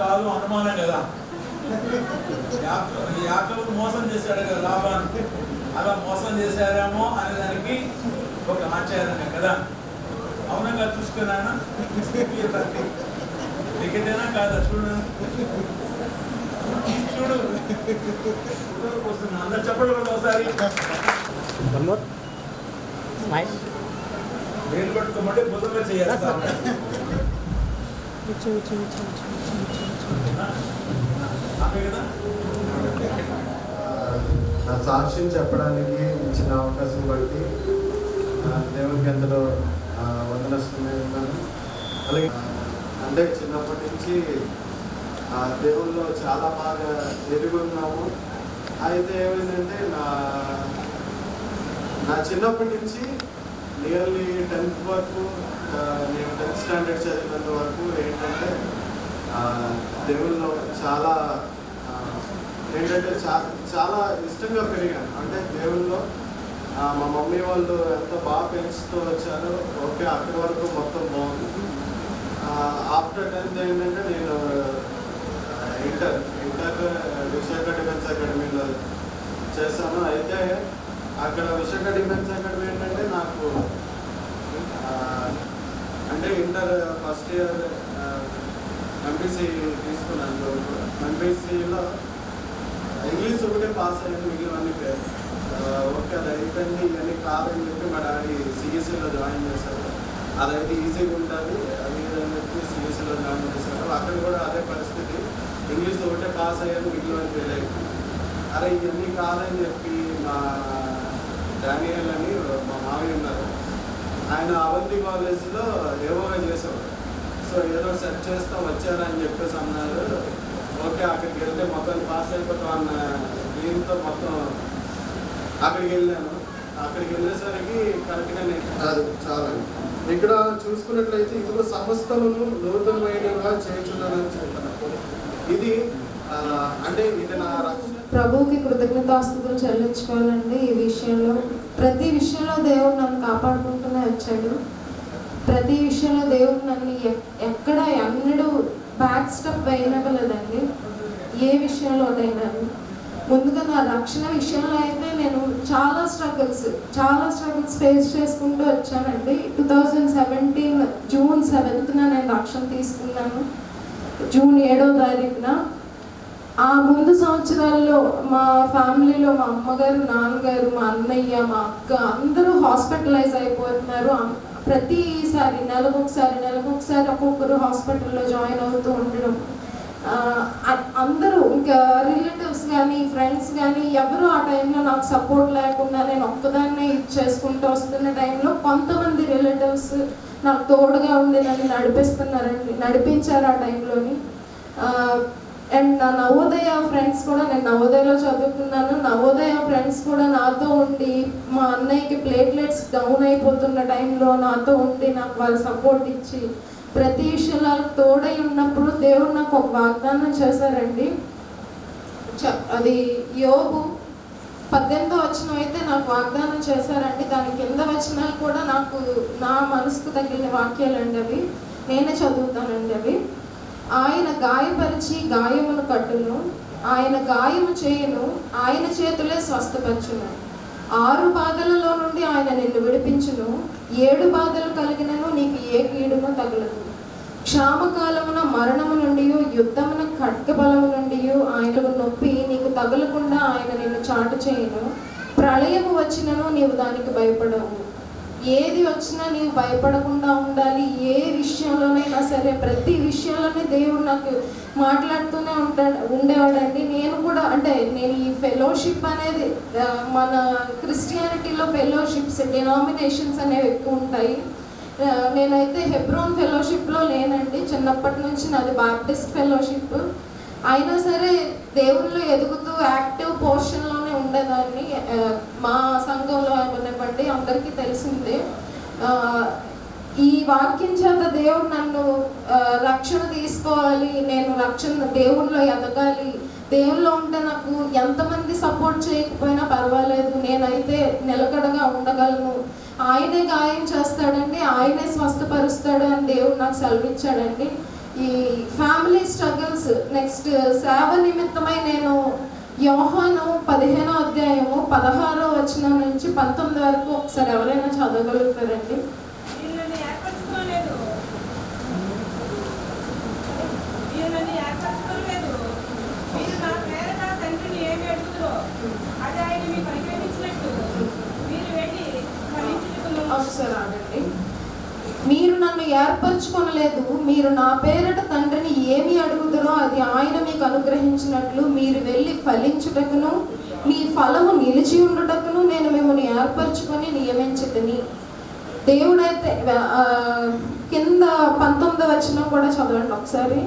కాదు అనుమానం కదా, యాకోబు మోసం చేశాడు కదా లాభాన్ని, అలా మోసం చేశారేమో అనే దానికి ఒక ఆచార్యం కదా. అవునగా చూసుకున్నాను టికెటేనా కాదా చూడు చూడు అందరు చెప్పండి ఒకసారి వేలు పట్టుకోమంటే బుధంగా చేయాలి. నా సాక్ష్యం చెప్పడానికి ఇచ్చిన అవకాశం బట్టి దేవునికి ఎంతలో వందనస్తున్నాను. అలాగే అంటే చిన్నప్పటి నుంచి దేవుల్లో చాలా బాగా ఎదుగున్నాము. అయితే ఏమైందంటే నా చిన్నప్పటి నుంచి నియర్లీ 10th వరకు నేను 10th స్టాండర్డ్ చదివినంత వరకు ఏంటంటే దేవుల్లో చాలా చాలా ఇష్టంగా పెరిగాను. అంటే దేవుల్లో మా మమ్మీ వాళ్ళు ఎంత బాగా పెంచుతూ వచ్చారో ఓకే అక్కడి వరకు మొత్తం బాగుంది. ఆఫ్టర్ 10th ఏంటంటే నేను ఇంటర్ విశాఖ డిఫెన్స్ అకాడమీలో చేశాను. అయితే అక్కడ విశాఖ డిఫెన్స్ అకాడమీ ఏంటంటే నాకు అంటే ఇంటర్ ఫస్ట్ ఇయర్ ఎంపీసీ తీసుకున్నాను. ఎంపీసీలో ఇంగ్లీష్ ఒకటే పాస్ అయ్యాను, మిగిలినవన్నీ ఓకే అది అయిపోయింది. ఇవన్నీ కాదని చెప్పి మా డాడీ సిఎస్ఈలో జాయిన్ చేశారు. అదైతే ఈజీగా ఉంటుంది అది అని చెప్పి సిఎస్ఈలో జాయిన్ చేశారు. అక్కడ కూడా అదే పరిస్థితి, ఇంగ్లీష్ ఒకటే పాస్ అయ్యాను, మిగిలినవన్నీ ఫెయిల్ అయ్యింది. అరే ఇవన్నీ కాదని చెప్పి మా డానియల్ అని మా మామయ్య ఉన్నారు, ఆయన అవంతి కాలేజ్లో ఏవోగా చేసేవారు. సో ఏదో సెట్ చేస్తా వచ్చారని చెప్పేసి అన్నారు. ఓకే అక్కడికి వెళ్తే మొత్తం పాస్ అయిపోతాం అన్న దీంతో మొత్తం అక్కడికి వెళ్ళాను. అక్కడికి వెళ్ళేసరికి కరెక్ట్గా కాదు చాలా ఇక్కడ చూసుకున్నట్లయితే ఇదిగో సమస్తలను నూతనమైనగా చేయించున్నానని చెప్తున్నాను. ఇది అంటే ఇది నా ప్రభువుకి కృతజ్ఞతాస్తుతులు చెల్లించుకోవాలండి. ఈ విషయంలో ప్రతి విషయంలో దేవుడు నన్ను కాపాడుకుంటూనే వచ్చాడు. ప్రతి విషయంలో దేవుడు నన్ను ఎక్కడ ఎన్నడూ బ్యాక్ స్టెప్ వేయనివ్వలేదండి. ఏ విషయంలోనైనా ముందుగా నా రక్షణ విషయంలో అయితే నేను చాలా స్ట్రగుల్స్ ఫేస్ చేసుకుంటూ వచ్చానండి. 2017 జూన్ 7th నేను రక్షణ తీసుకున్నాను, జూన్ 7వ తారీఖున. ఆ ముందు సంవత్సరాల్లో మా ఫ్యామిలీలో మా అమ్మగారు, నాన్నగారు, మా అన్నయ్య, మా అక్క అందరూ హాస్పిటలైజ్ అయిపోతున్నారు. ప్రతిసారి నెలకొకసారి ఒక్కొక్కరు హాస్పిటల్లో జాయిన్ అవుతూ ఉండడం. అందరూ ఇంకా రిలేటివ్స్ కానీ ఫ్రెండ్స్ కానీ ఎవరు ఆ టైంలో నాకు సపోర్ట్ లేకుండా నేను ఒక్కదాన్నే చేసుకుంటూ వస్తున్న టైంలో కొంతమంది రిలేటివ్స్ నాకు తోడుగా ఉండి నన్ను నడిపించారు ఆ టైంలోని. అండ్ నా నవోదయ ఫ్రెండ్స్ కూడా, నేను నవోదయలో చదువుకున్నాను, నవోదయ ఫ్రెండ్స్ కూడా నాతో ఉండి మా అన్నయ్యకి ప్లేట్లెట్స్ డౌన్ అయిపోతున్న టైంలో నాతో ఉండి నాకు వాళ్ళు సపోర్ట్ ఇచ్చి ప్రతి విషయంలో తోడై ఉన్నప్పుడు దేవుడు నాకు ఒక వాగ్దానం చేశారండి. అది యోబు 18వ వచనం అయితే నాకు వాగ్దానం చేశారండి. దాని కింద వచనాలు కూడా నాకు నా మనసుకు తగిలిన వాక్యాలండి. అవి నేనే చదువుతానండి. అవి ఆయన గాయపరిచి గాయమును కట్టును, ఆయన గాయము చేయును, ఆయన చేతులే స్వస్థపరచును. 6 బాధలలో నుండి ఆయన నిన్ను విడిపించును, 7 బాధలు కలిగినను నీకు ఏ కీడును తగలదు. క్షామకాలమున మరణము నుండి, యుద్ధమున ఖడ్గబలము నుండి ఆయనకు నొప్పి నీకు తగలకుండా ఆయన నిన్ను చాటు చేయును. ప్రళయము వచ్చినను నీవు దానికి భయపడవు. ఏది వచ్చినా నీవు భయపడకుండా ఉండాలి. ఏ విషయంలోనైనా సరే ప్రతి విషయంలోనే దేవుడు నాకు మాట్లాడుతూనే ఉండేవాడండి. నేను కూడా అంటే నేను ఈ ఫెలోషిప్ అనేది మన క్రిస్టియానిటీలో ఫెలోషిప్స్ డినామినేషన్స్ అనేవి ఎక్కువ ఉంటాయి. నేనైతే హెబ్రోన్ ఫెలోషిప్లో లేనండి. చిన్నప్పటి నుంచి నాది బాప్టిస్ట్ ఫెలోషిప్. అయినా సరే దేవుళ్ళు ఎదుగుతూ యాక్టివ్ పోర్షన్లోనే ఉండేదాన్ని. మా సంఘంలో ఏమనివ్వండి అందరికీ తెలిసిందే. ఈ వాక్యం చేత దేవుడు నన్ను రక్షణ తీసుకోవాలి, నేను రక్షణ దేవుళ్ళో ఎదగాలి, దేవుళ్ళో ఉంటే నాకు ఎంతమంది సపోర్ట్ చేయకపోయినా పర్వాలేదు, నేనైతే నిలకడగా ఉండగలను, ఆయనే గాయం చేస్తాడండి, ఆయనే స్వస్థపరుస్తాడు అని దేవుడు నాకు సెలవిచ్చాడండి. ఈ ఫ్యామిలీ స్ట్రగుల్స్ నెక్స్ట్ సేవ నిమిత్తమై నేను యోహాను 15వ అధ్యాయము 16వ వచనం నుంచి 19 వరకు ఒకసారి ఎవరైనా చదవగలుగుతారండి? ఒకసారి ఆగండి. మీరు నన్ను ఏర్పరచుకొనలేదు, మీరు నా పేరట తండ్రిని ఏమి అడుగుదరో అది ఆయన మీకు అనుగ్రహించినట్లు మీరు వెళ్ళి ఫలించుటకును మీ ఫలము నిలిచి ఉండుటకును నేను మిమ్మల్ని ఏర్పరచుకొని నియమించుటని. దేవుడైతే కింద 19వ వచనం కూడా చదవండి ఒకసారి.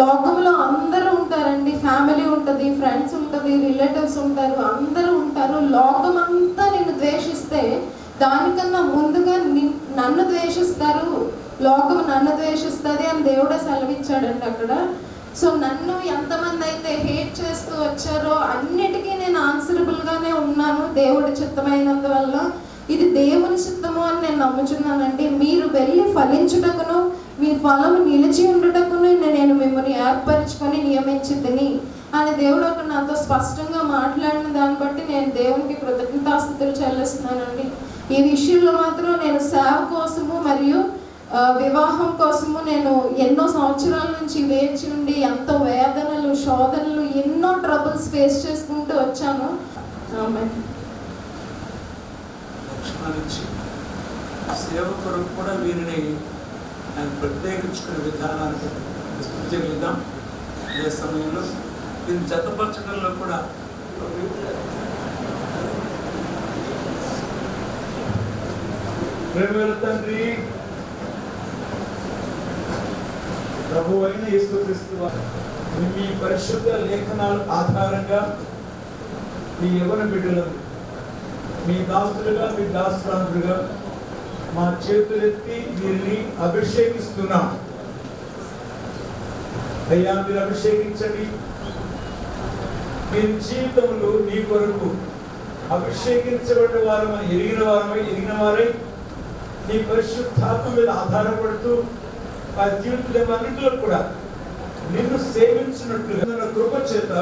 లోకములో అందరూ ఉంటారండి. ఫ్యామిలీ ఉంటుంది, ఫ్రెండ్స్ ఉంటుంది, రిలేటివ్స్ ఉంటారు, అందరూ ఉంటారు. లోకం అంతా నిన్ను ద్వేషిస్తే దానికన్నా ముందుగా నన్ను ద్వేషిస్తారు, లోకం నన్ను ద్వేషిస్తుంది అని దేవుడే సెలవిచ్చాడండి అక్కడ. సో నన్ను ఎంతమంది అయితే హేట్ చేస్తూ వచ్చారో అన్నిటికీ నేను ఆన్సరబుల్గానే ఉన్నాను దేవుడి చిత్తమైనందువల్ల. ఇది దేవుని చిత్తము అని నేను నమ్ముచున్నానండి. మీరు వెళ్ళి ఫలించుటకును మీ ఫలము నిలిచి ఉండుటకును నేను మిమ్మల్ని ఏర్పరచుకొని నియమించితిని అని దేవుడు ఒక నాతో స్పష్టంగా మాట్లాడిన దాన్ని బట్టి నేను దేవునికి కృతజ్ఞతాస్తుతులు చెల్లిస్తున్నానండి. ఈ విషయంలో మాత్రం నేను సేవ కోసము మరియు వివాహం కోసము నేను ఎన్నో సంవత్సరాల నుంచి వేచి ఉండి ఎంతో వేదనలు, శోధనలు, ఎన్నో ట్రబుల్స్ ఫేస్ చేసుకుంటూ వచ్చాను. సేవ కొరకు కూడా వీరిని ఆయన ప్రత్యేకించుకునే విధానానికి విస్తృతిద్దాం. అదే సమయంలో దీన్ని జతపరచడంలో కూడా ప్రేమల తండ్రి ప్రభు అయిన యేసుక్రీస్తు మీ పరిశుద్ధ లేఖనాల ఆధారంగా మీ యవ్వన బిడ్డలను మీ దాసులుగా మీ దాసురాంతులుగా మా చేతులెత్తి వీరిని అభిషేకిస్తున్నాం. అయ్యా మీరు అభిషేకించండి. మీ జీవితంలో నీ కొరకు అభిషేకించబడిన వారమై ఎరిగిన వారై నీ పరిశుద్ధాత్మ మీద ఆధారపడుతూ ఆ జీవితంలో కూడా నిన్ను సేవించినట్లుగా కృప చేత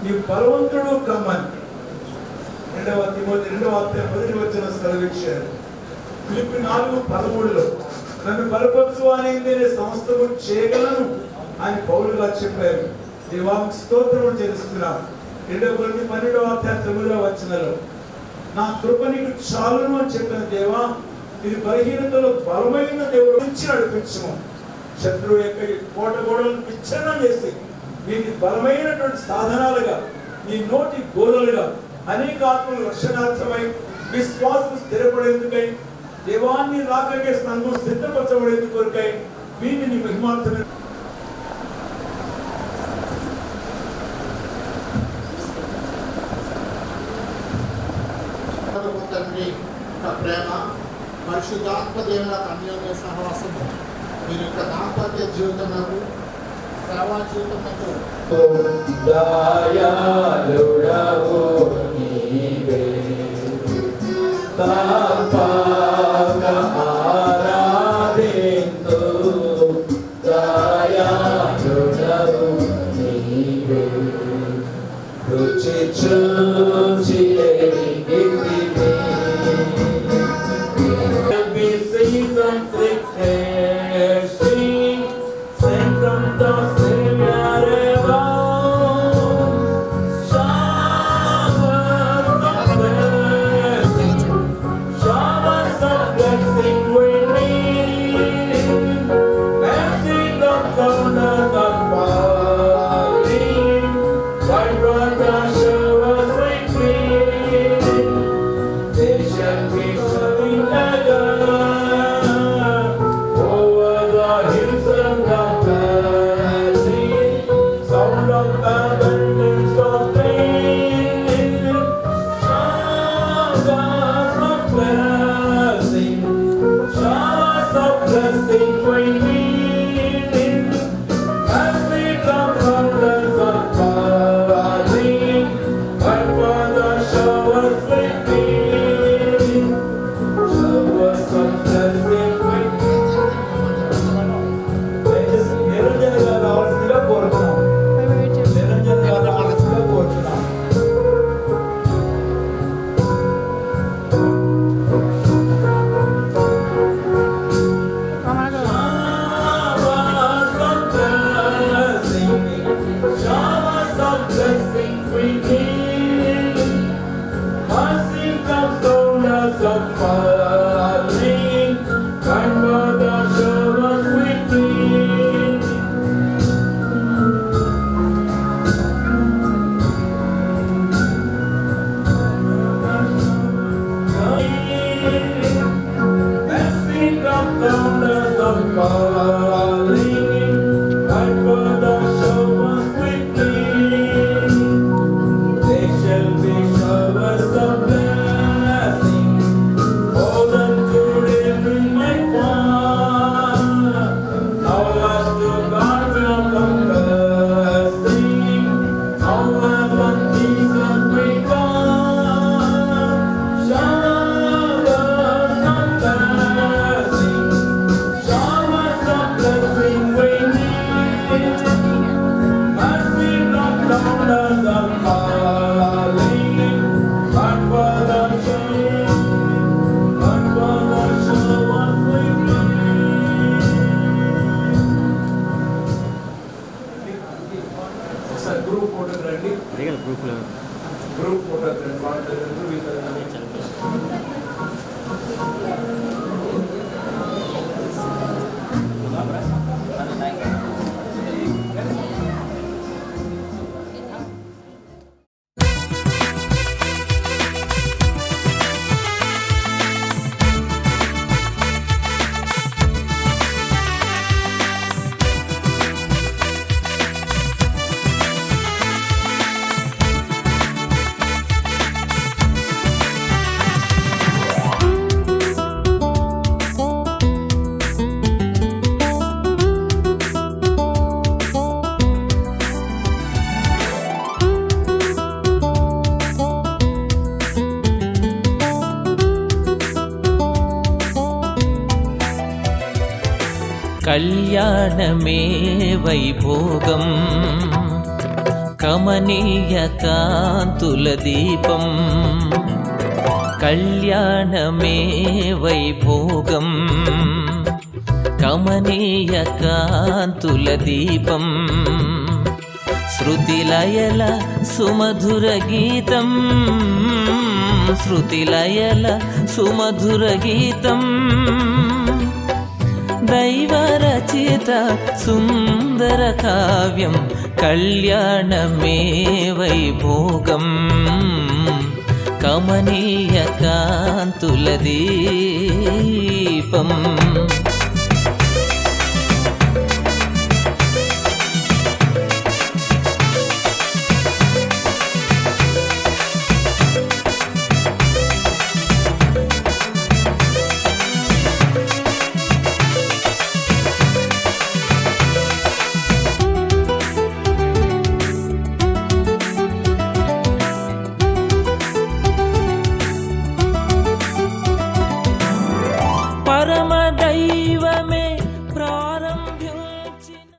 నీ బలవంతుడు కమ్మని 2వ తిమోతి 2వ అధ్యాయం 1వ వచనం సెలవిచ్చారు. ఫిలిప్పీ 4:13 నన్ను బలపరచు అనేది నేను సమస్తము చేయగలను అని పౌలు గారు చెప్పారు. దేవానికి స్తోత్రం చేస్తున్నాం. 2వ కొరింథీ 12వ అధ్యాయం 9వ వచనంలో నా కృప నీకు చాలును అని చెప్పిన దేవా, ఇది బలహీనతలో బలమైన దేవుడు నుంచి నడిపించము. శత్రువు యొక్క కోట గోడలను విచ్ఛిన్నం చేసి వీటి బలమైనటువంటి సాధనాలుగా నీ నోటి గోడలుగా అనేక ఆత్మలు రక్షణార్థమై విశ్వాసం స్థిరపడేందుకై దేవాన్ని రాకగే సంఘం సిద్ధపరచబడేందుకు కొరకై వీటిని నీ మహిమార్థమే తండ్రి ప్రేమ పరిశుద్ధాత్మ దేవుల అన్యోన్య సహవాసము మీరు యొక్క దాంపత్య జీవితములకు సేవా జీవితములకు దయాళుడవు నీవే తప్పక ఆరాధింతు దయాళుడవు నీవే రుచి చూచి ఎరిగితిని. Seasons కళ్యాణమే వైభోగం కమనీయ కాంతుల దీపం కళ్యాణమే వైభోగం కమనీయ కాంతుల దీపం శృతిలయల సుమధుర గీతం శృతిలయల సుమధుర గీతం దైవరచిత సుందర కావ్యం కళ్యాణమే వైభోగం కమనీయ కాంతుల దీపం పరమదైవమే ప్రారంభించిన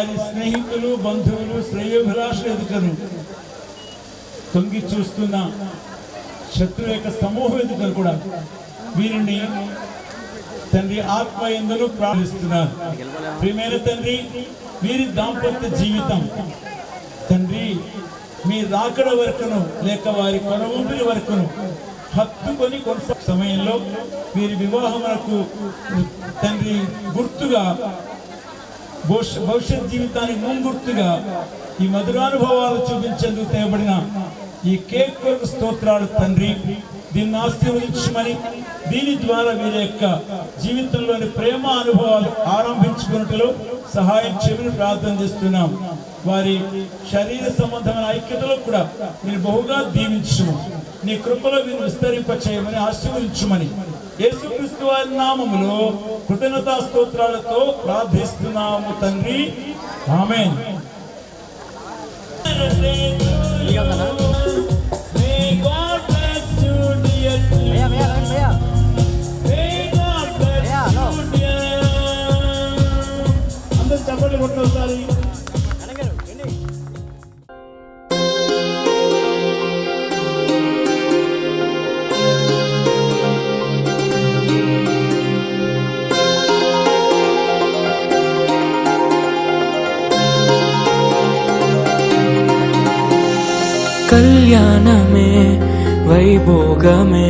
వారి స్నేహితులు, బంధువులు, శ్రేయోభిలాషులు ఎదుటను తొంగి చూస్తున్న శత్రు యొక్క సమూహం ఎదుటను కూడా వీరిని తండ్రి ఆత్మ యందు ప్రార్థిస్తున్నారు. ప్రియమైన తండ్రి, వీరి దాంపత్య జీవితం తండ్రి మీ రాకడ వరకును లేక వారి కొనవూపిరి వరకును హత్తుకొని కొనసాగే సమయంలో వీరి వివాహములకు తండ్రి గుర్తుగా భవిష్యత్ జీవితానికి ముంగుర్తుగా ఈ మధురానుభవాలు చూపించేందుకు తేబడిన ఈ కేక్ కొరకు స్తోత్రాలు తండ్రి. దీన్ని ఆశీర్వదించమని, దీని ద్వారా వీరి యొక్క జీవితంలోని ప్రేమ అనుభవాలు ఆరంభించుకున్నట్లో సహాయం చేయమని ప్రార్థన చేస్తున్నాం. వారి శరీర సంబంధమైన ఐక్యతలో కూడా మీరు బహుగా దీవించుము, నీ కృపలో మీరు విస్తరింప చేయమని ఆశీర్వదించుమని యేసుక్రీస్తు వారి నామములో కృతజ్ఞతా స్తోత్రాలతో ప్రార్థిస్తున్నాము తండ్రి. ఆమేన్. అందరూ చప్పట్లు కొట్టొకసారి. కళ్యాణమే వైభోగమే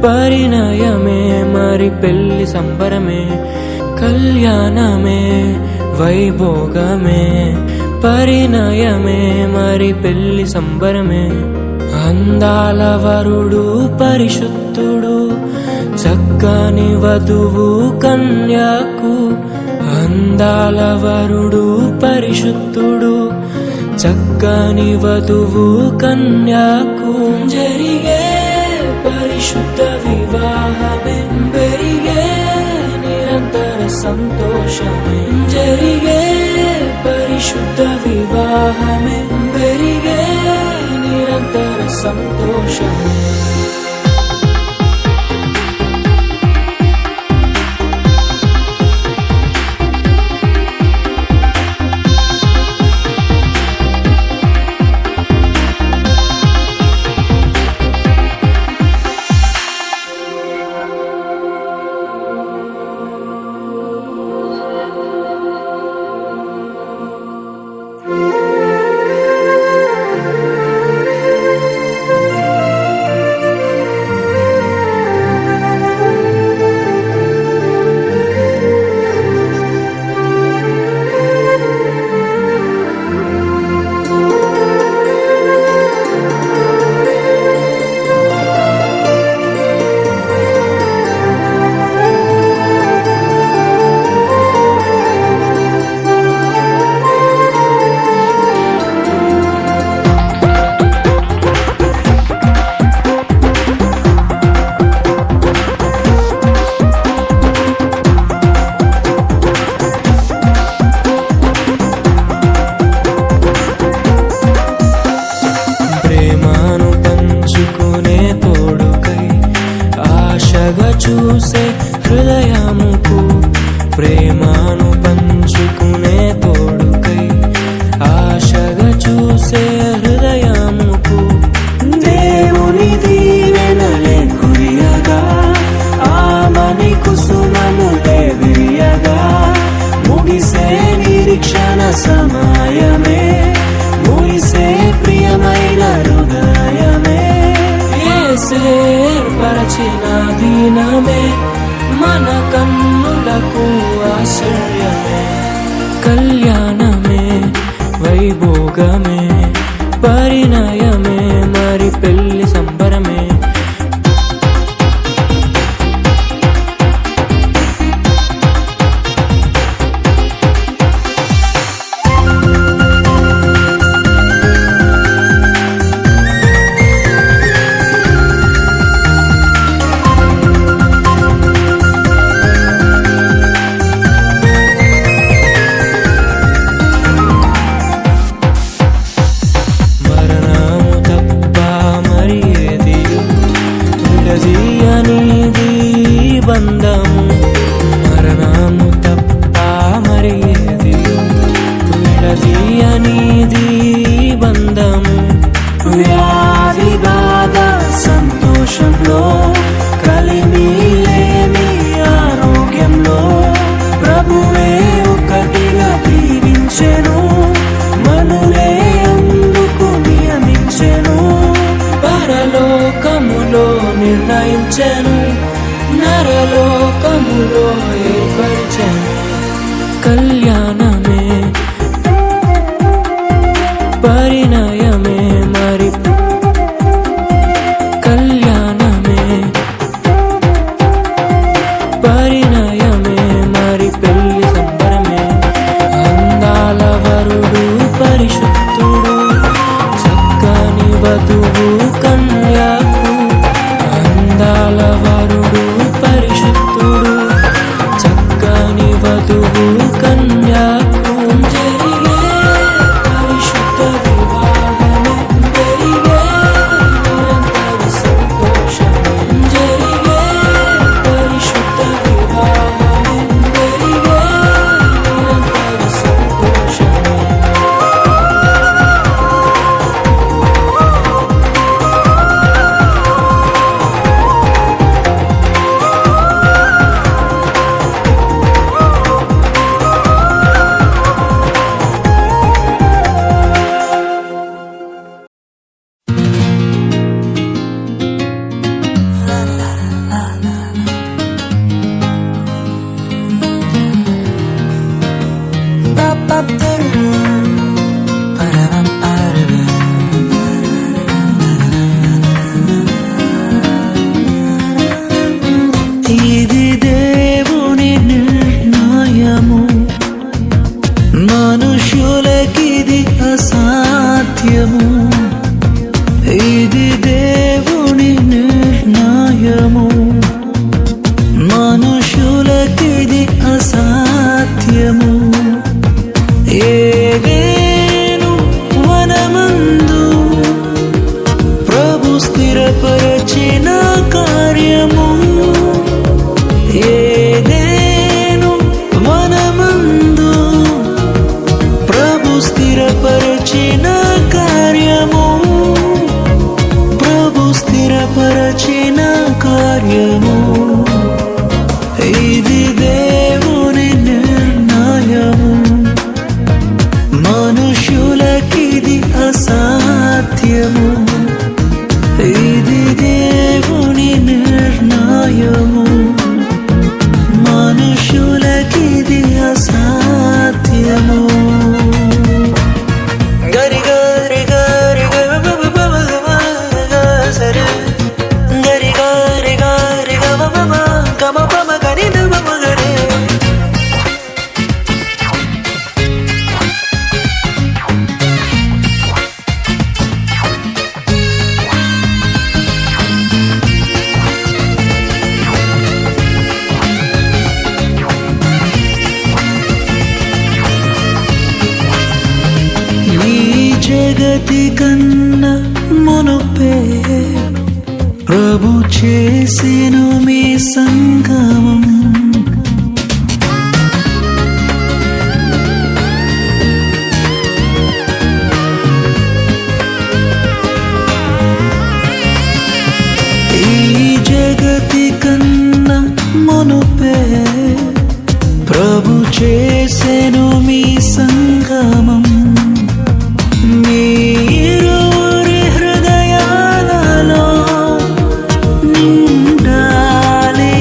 పరిణయమే మరి పెళ్లి సంబరమే. కళ్యాణమే వైభోగమే పరిణయమే మరి పెళ్లి సంబరమే. అందాల వరుడు పరిశుద్ధుడు చక్కని వధువు కన్యాకు. అందాల వరుడు పరిశుద్ధుడు చక్కని వధువు కన్యాకు. జరిగే పరిశుద్ధ వివాహమే పెరిగే నిరంతర సంతోషమే. జరిగే పరిశుద్ధ వివాహమే పెరిగే నిరంతర సంతోషమే. చూసే హృదయముకు ప్రేమను పంచుకునే తోడుకై ఆశగా చూసే హృదయముకు దేవుని దీవెనలే కురియగా ఆమని కుసుమములే విరియగా ముగిసే నిరీక్షణ సమయమే ముగిసే ప్రియమైన హృదయమే ఏర్పరచిన దినమే మన కన్నులకు ఆశ్చర్యమే కళ్యాణమే వైభోగమే పరిణయమే మరి పెళ్లి సంబరమే పరలోకములో నిర్ణయించెను, నరలోకములో ఏర్పరిచెను. కళ్యాణమే పరిణయమే మరి కళ్యాణమే పరిణయమే మరి పెళ్లి సంబరమే. అందాల వరుడు పరిశుద్ధుడు, చక్కని వధువు కన్యాకు. అందాల వరుడు పరిశుద్ధుడు, చక్కని వధువు కన్యాకు. జరిగే పరిశుద్ధ వివాహమే, జరిగే నిరంతర సంతోషమే. జరిగే పరిశుద్ధ వివాహమే, జరిగే నిరంతర సంతోషమే. ఇది దేవుని నిర్ణయము, మనుషులకిది అసాధ్యము. ఇది దేవుని నిర్ణయము, మనుషులకిది అసాధ్యము. ఏదేను వనమందు ప్రభు స్థిరపరచిన కార్యము. ఏదేను వనమందు ప్రభు స్థిరపరచిన కార్యము. ప్రభు స్థిరపరచిన కార్యము. ఇది దేవుని నిర్ణయము, మనుషులకిది అసాధ్యము. ఇది దేవుని నిర్ణయము, మనుషులకిది అసాధ్యము. గరి గరి గరి సరే గరి గరి గరి గమ పమ గరి గరే. జగతి కన్నా మునుపే ప్రభు చేసెను మీ సంగమం. ఈ జగతి కన్నా మునుపే ప్రభు చేసెను మీ సంగమం. మీరురి హృదయాలలో నిండాలి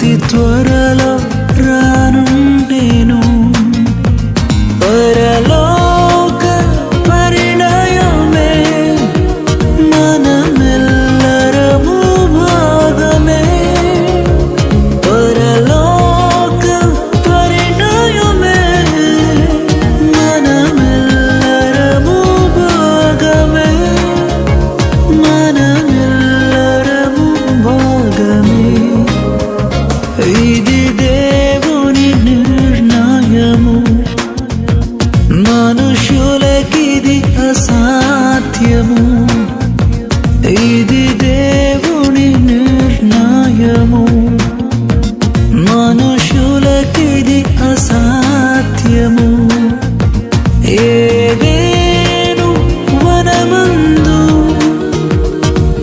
అతి త్వరలో రానుండెను పరలోక పరిణయమే మనమెల్లరము భాగమే పరలోక పరిణయమే మనమెల్లరము భాగమే మనమెల్లరము భాగమే ఇది దేవుని నిర్ణయము మనుషులకిది అసాధ్యము ఇది దేవుని నిర్ణయము మనుషులకిది అసాధ్యము ఏదేను వనమందు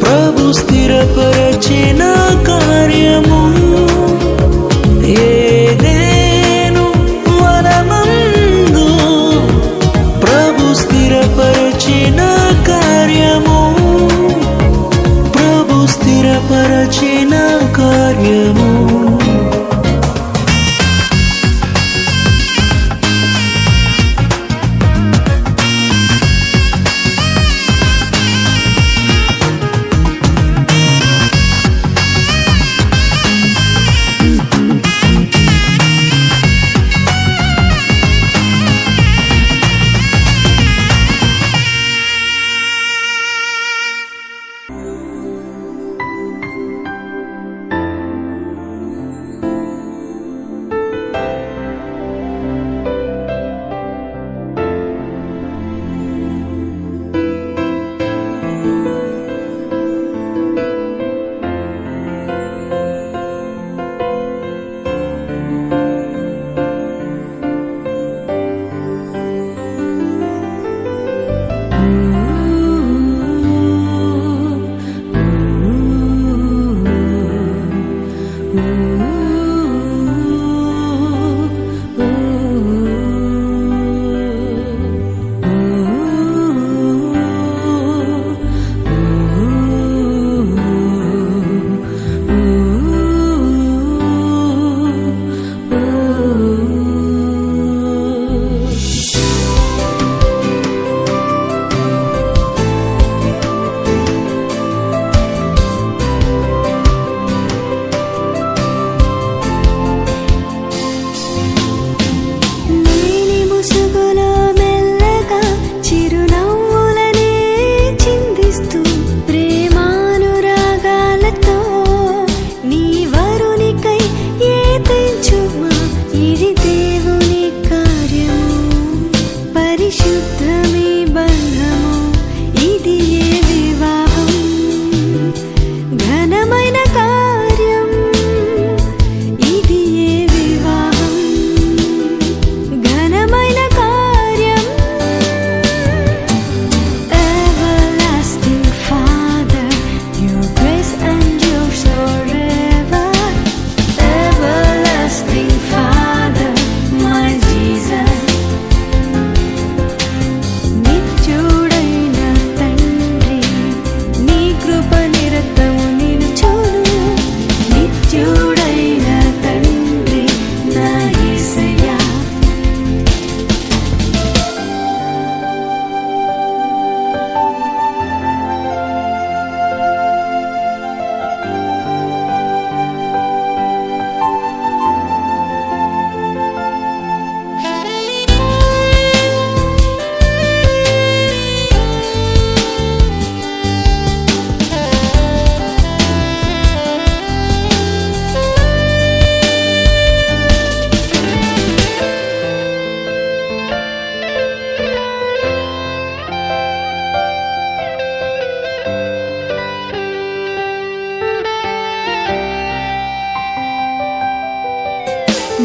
ప్రభు స్థిరపరచిన కార్యము ఏదేను వనమందు ప్రభు స్థిరపరచిన కార్యము ప్రభు స్థిరపరచిన కార్యము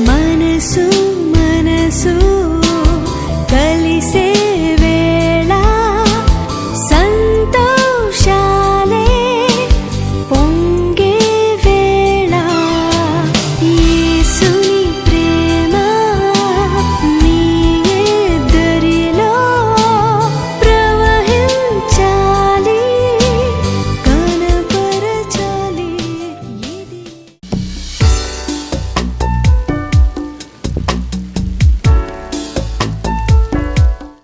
మనసు